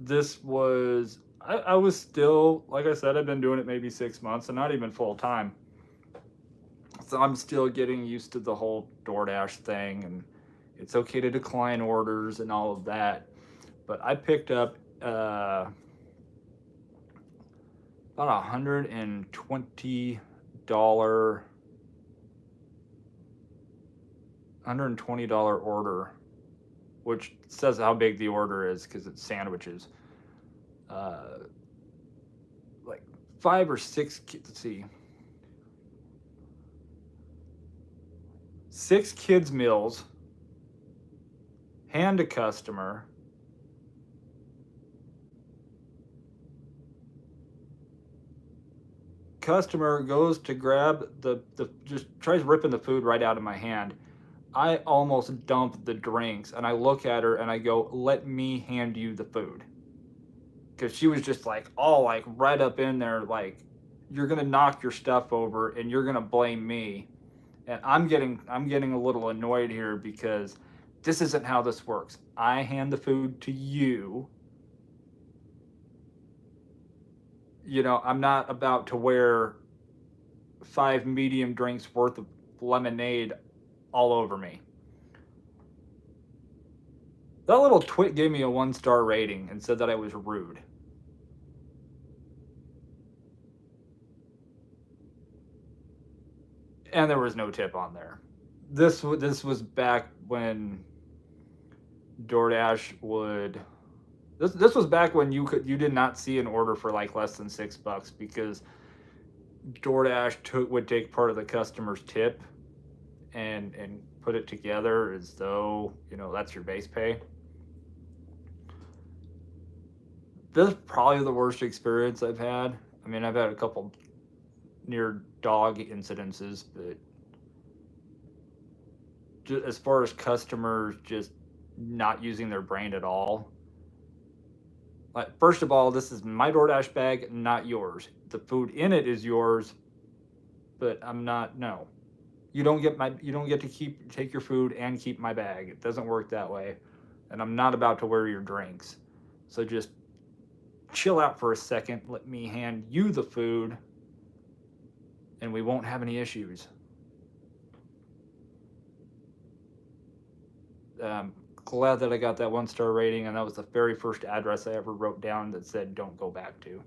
This was, I was still, like I said, I've been doing it maybe 6 months and not even full time. So I'm still getting used to the whole DoorDash thing, and it's okay to decline orders and all of that. But I picked up about $120 order, which says how big the order is because it's sandwiches. Like 5 or 6, let's see, 6 kids meals, hand to customer, customer goes to grab the just tries ripping the food right out of my hand. I almost dump the drinks, and I look at her and I go, "Let me hand you the food," because she was just like all like right up in there, like, "You're gonna knock your stuff over and you're gonna blame me." And I'm getting a little annoyed here because this isn't how this works. I hand the food to you, I'm not about to wear 5 medium drinks worth of lemonade all over me. That little twit gave me a 1-star rating and said that I was rude. And there was no tip on there. This was back when DoorDash would. This was back when you did not see an order for like less than $6 because DoorDash would take part of the customer's tip and put it together as though that's your base pay. This is probably the worst experience I've had. I mean, I've had a couple near dog incidences, but just as far as customers just not using their brain at all. Like, first of all, this is my DoorDash bag, not yours. The food in it is yours, but I'm not. No, you don't get to take your food and keep my bag. It doesn't work that way, and I'm not about to wear your drinks. So just chill out for a second. Let me hand you the food, and we won't have any issues. Glad that I got that 1-star rating, and that was the very first address I ever wrote down that said don't go back to.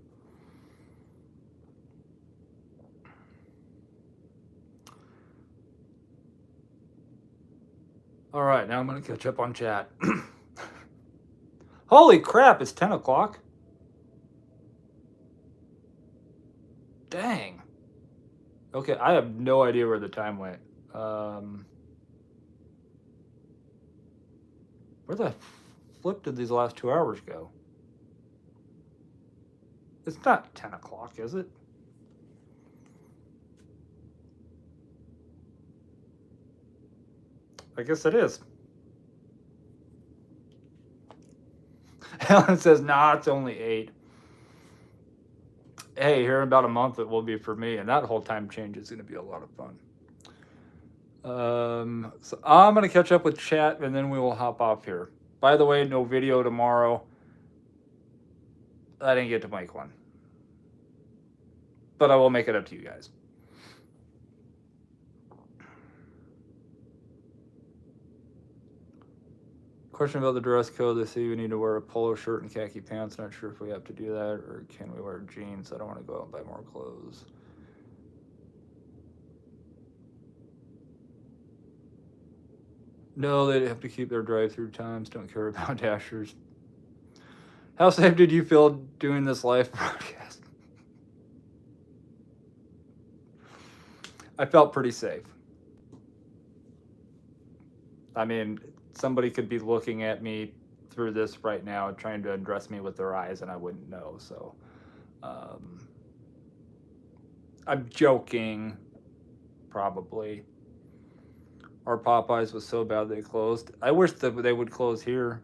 All right, now I'm going to catch up on chat. Holy crap, it's 10 o'clock? Dang. Okay, I have no idea where the time went. Where the flip did these last 2 hours go? It's not 10 o'clock, is it? I guess it is. Helen says, nah, it's only 8. Hey, here in about a month it will be for me, and that whole time change is going to be a lot of fun. So I'm going to catch up with chat, and then we will hop off here. By the way, no video tomorrow. I didn't get to make one. But I will make it up to you guys. Question about the dress code. They say you need to wear a polo shirt and khaki pants. Not sure if we have to do that, or can we wear jeans? I don't want to go out and buy more clothes. No, they have to keep their drive-through times. Don't care about Dashers. How safe did you feel doing this live broadcast? I felt pretty safe. I mean, somebody could be looking at me through this right now, trying to undress me with their eyes, and I wouldn't know. So, I'm joking, probably. Our Popeyes was so bad they closed. I wish that they would close here.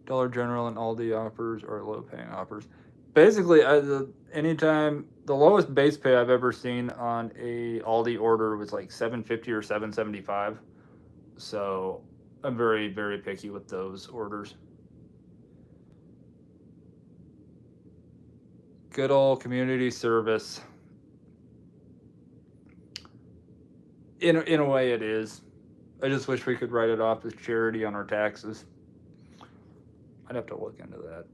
Dollar General and Aldi offers or low-paying offers. Basically, anytime the lowest base pay I've ever seen on a Aldi order was like $7.50 or $7.75. So I'm very, very picky with those orders. Good old community service. In a way, it is. I just wish we could write it off as charity on our taxes. I'd have to look into that.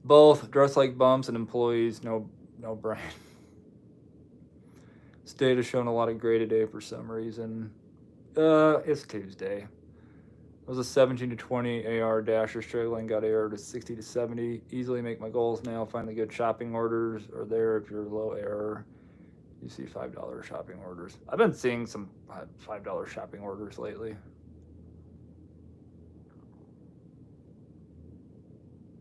Both dress like bums and employees, no brain. State has shown a lot of gray today for some reason. It's Tuesday. It was a 17 to 20 AR Dasher struggling, got AR to 60 to 70. Easily make my goals now. Find the good shopping orders are there if you're low error. You see $5 shopping orders. I've been seeing some $5 shopping orders lately.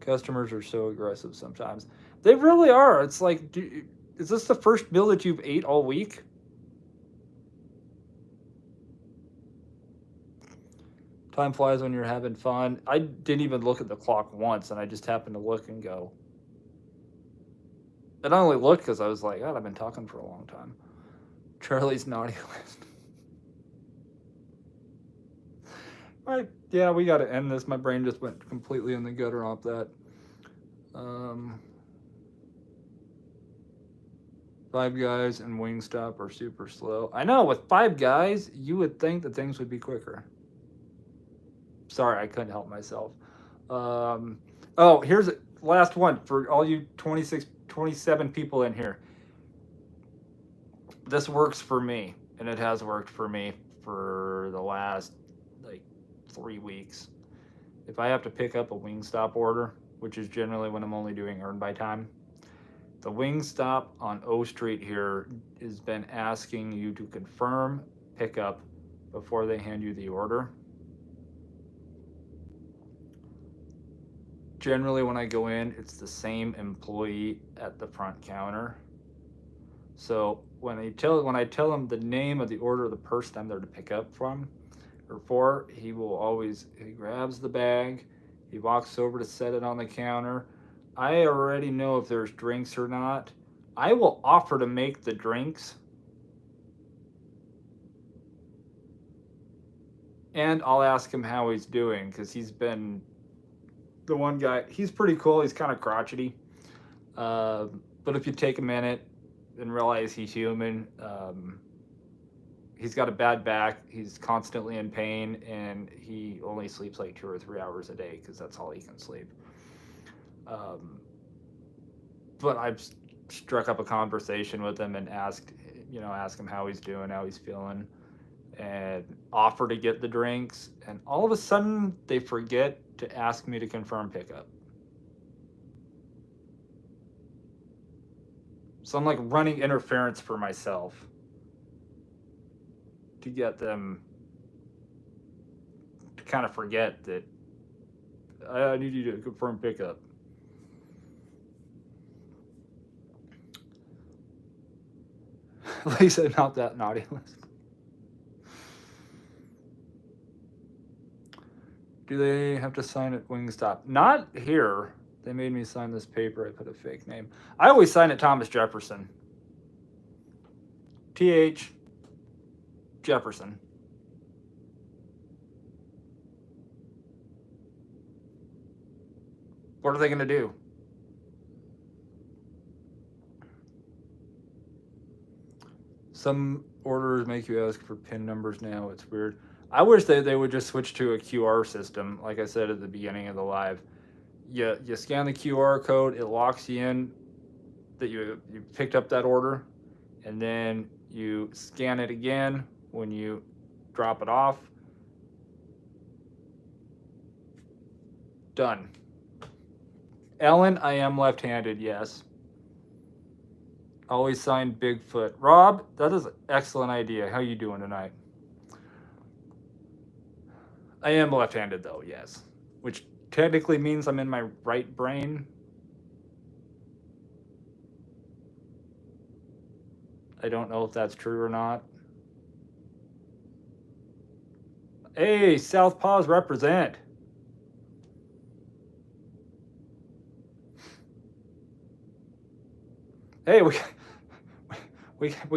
Customers are so aggressive sometimes. They really are. It's like, is this the first meal that you've ate all week? Time flies when you're having fun. I didn't even look at the clock once, and I just happened to look and go. And I only looked because I was like, God, I've been talking for a long time. Charlie's naughty list. Right, yeah, we got to end this. My brain just went completely in the gutter off that. Five Guys and Wingstop are super slow. I know, with Five Guys, you would think that things would be quicker. Sorry, I couldn't help myself. Oh, here's the last one for all you 26, 27 people in here. This works for me, and it has worked for me for the last, like, 3 weeks. If I have to pick up a Wingstop order, which is generally when I'm only doing earn by time, the Wingstop on O Street here has been asking you to confirm pickup before they hand you the order. Generally, when I go in, it's the same employee at the front counter. So when I tell him the name of the order of the person I'm there to pick up from or for, he grabs the bag, he walks over to set it on the counter. I already know if there's drinks or not. I will offer to make the drinks, and I'll ask him how he's doing, because he's been the one guy. He's pretty cool. He's kind of crotchety, but if you take a minute and realize he's human, he's got a bad back, he's constantly in pain, and he only sleeps like 2 or 3 hours a day because that's all he can sleep. But I've struck up a conversation with him and ask him how he's doing, how he's feeling, and offer to get the drinks. And all of a sudden, they forget to ask me to confirm pickup. So I'm like running interference for myself to get them to kind of forget that I need you to confirm pickup. Lisa, not that naughty list. Do they have to sign at Wingstop? Not here. They made me sign this paper. I put a fake name. I always sign at Thomas Jefferson. T.H. Jefferson. What are they going to do? Some orders make you ask for PIN numbers now. It's weird. I wish they would just switch to a QR system, like I said at the beginning of the live. You scan the QR code, it locks you in that you picked up that order, and then you scan it again when you drop it off. Done. Ellen, I am left-handed, yes. Always sign Bigfoot. Rob, that is an excellent idea. How you doing tonight? I am left-handed though, yes. Which technically means I'm in my right brain. I don't know if that's true or not. Hey, Southpaws represent. Hey, we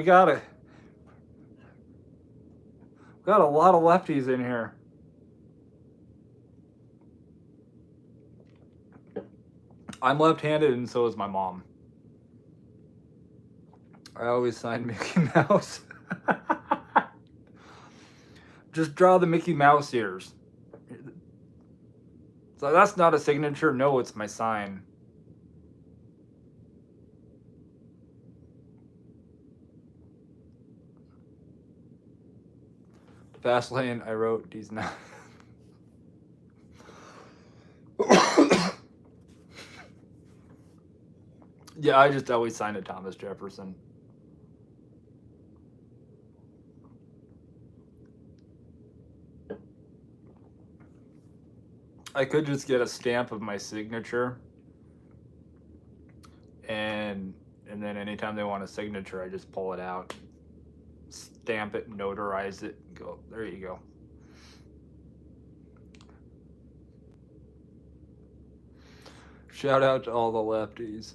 got a lot of lefties in here. I'm left-handed, and so is my mom. I always sign Mickey Mouse. Just draw the Mickey Mouse ears. So that's not a signature. No, it's my sign. Fast lane, I wrote these now. Yeah, I just always sign it Thomas Jefferson. I could just get a stamp of my signature, and then anytime they want a signature, I just pull it out, stamp it, notarize it, go, there you go. Shout out to all the lefties.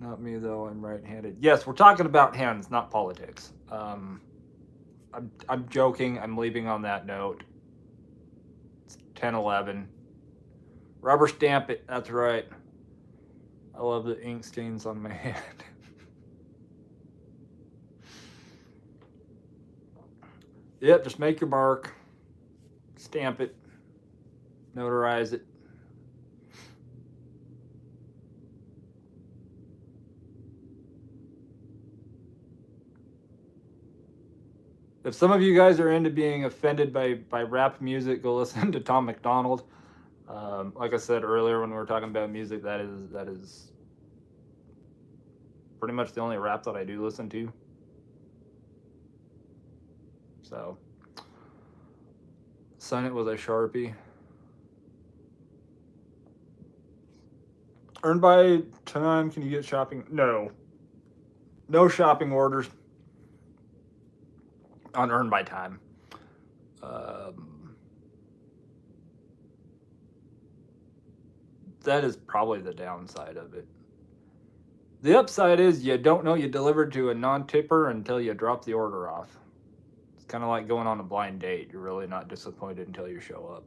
Not me though. I'm right-handed. Yes, we're talking about hands, not politics. I'm joking. I'm leaving on that note. It's 10:11. Rubber stamp it. That's right. I love the ink stains on my hand. Yep, just make your mark. Stamp it. Notarize it. If some of you guys are into being offended by rap music, go listen to Tom McDonald. Like I said earlier when we were talking about music, that is pretty much the only rap that I do listen to. So, sign it with a Sharpie. Earned by time, can you get shopping? No. No shopping orders on earned by time. That is probably the downside of it. The upside is you don't know you delivered to a non-tipper until you drop the order off. It's kind of like going on a blind date. You're really not disappointed until you show up.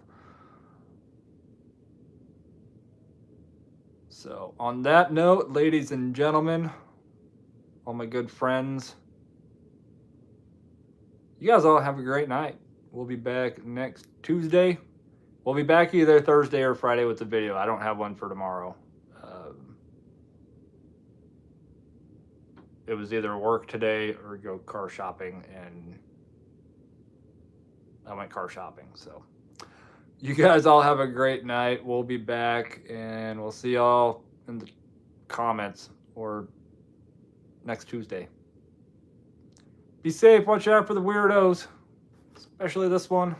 So on that note, ladies and gentlemen, all my good friends, you guys all have a great night. We'll be back next Tuesday. We'll be back either Thursday or Friday with the video. I don't have one for tomorrow. It was either work today or go car shopping, and I went car shopping. So you guys all have a great night. We'll be back, and we'll see y'all in the comments or next Tuesday. Be safe. Watch out for the weirdos, especially this one.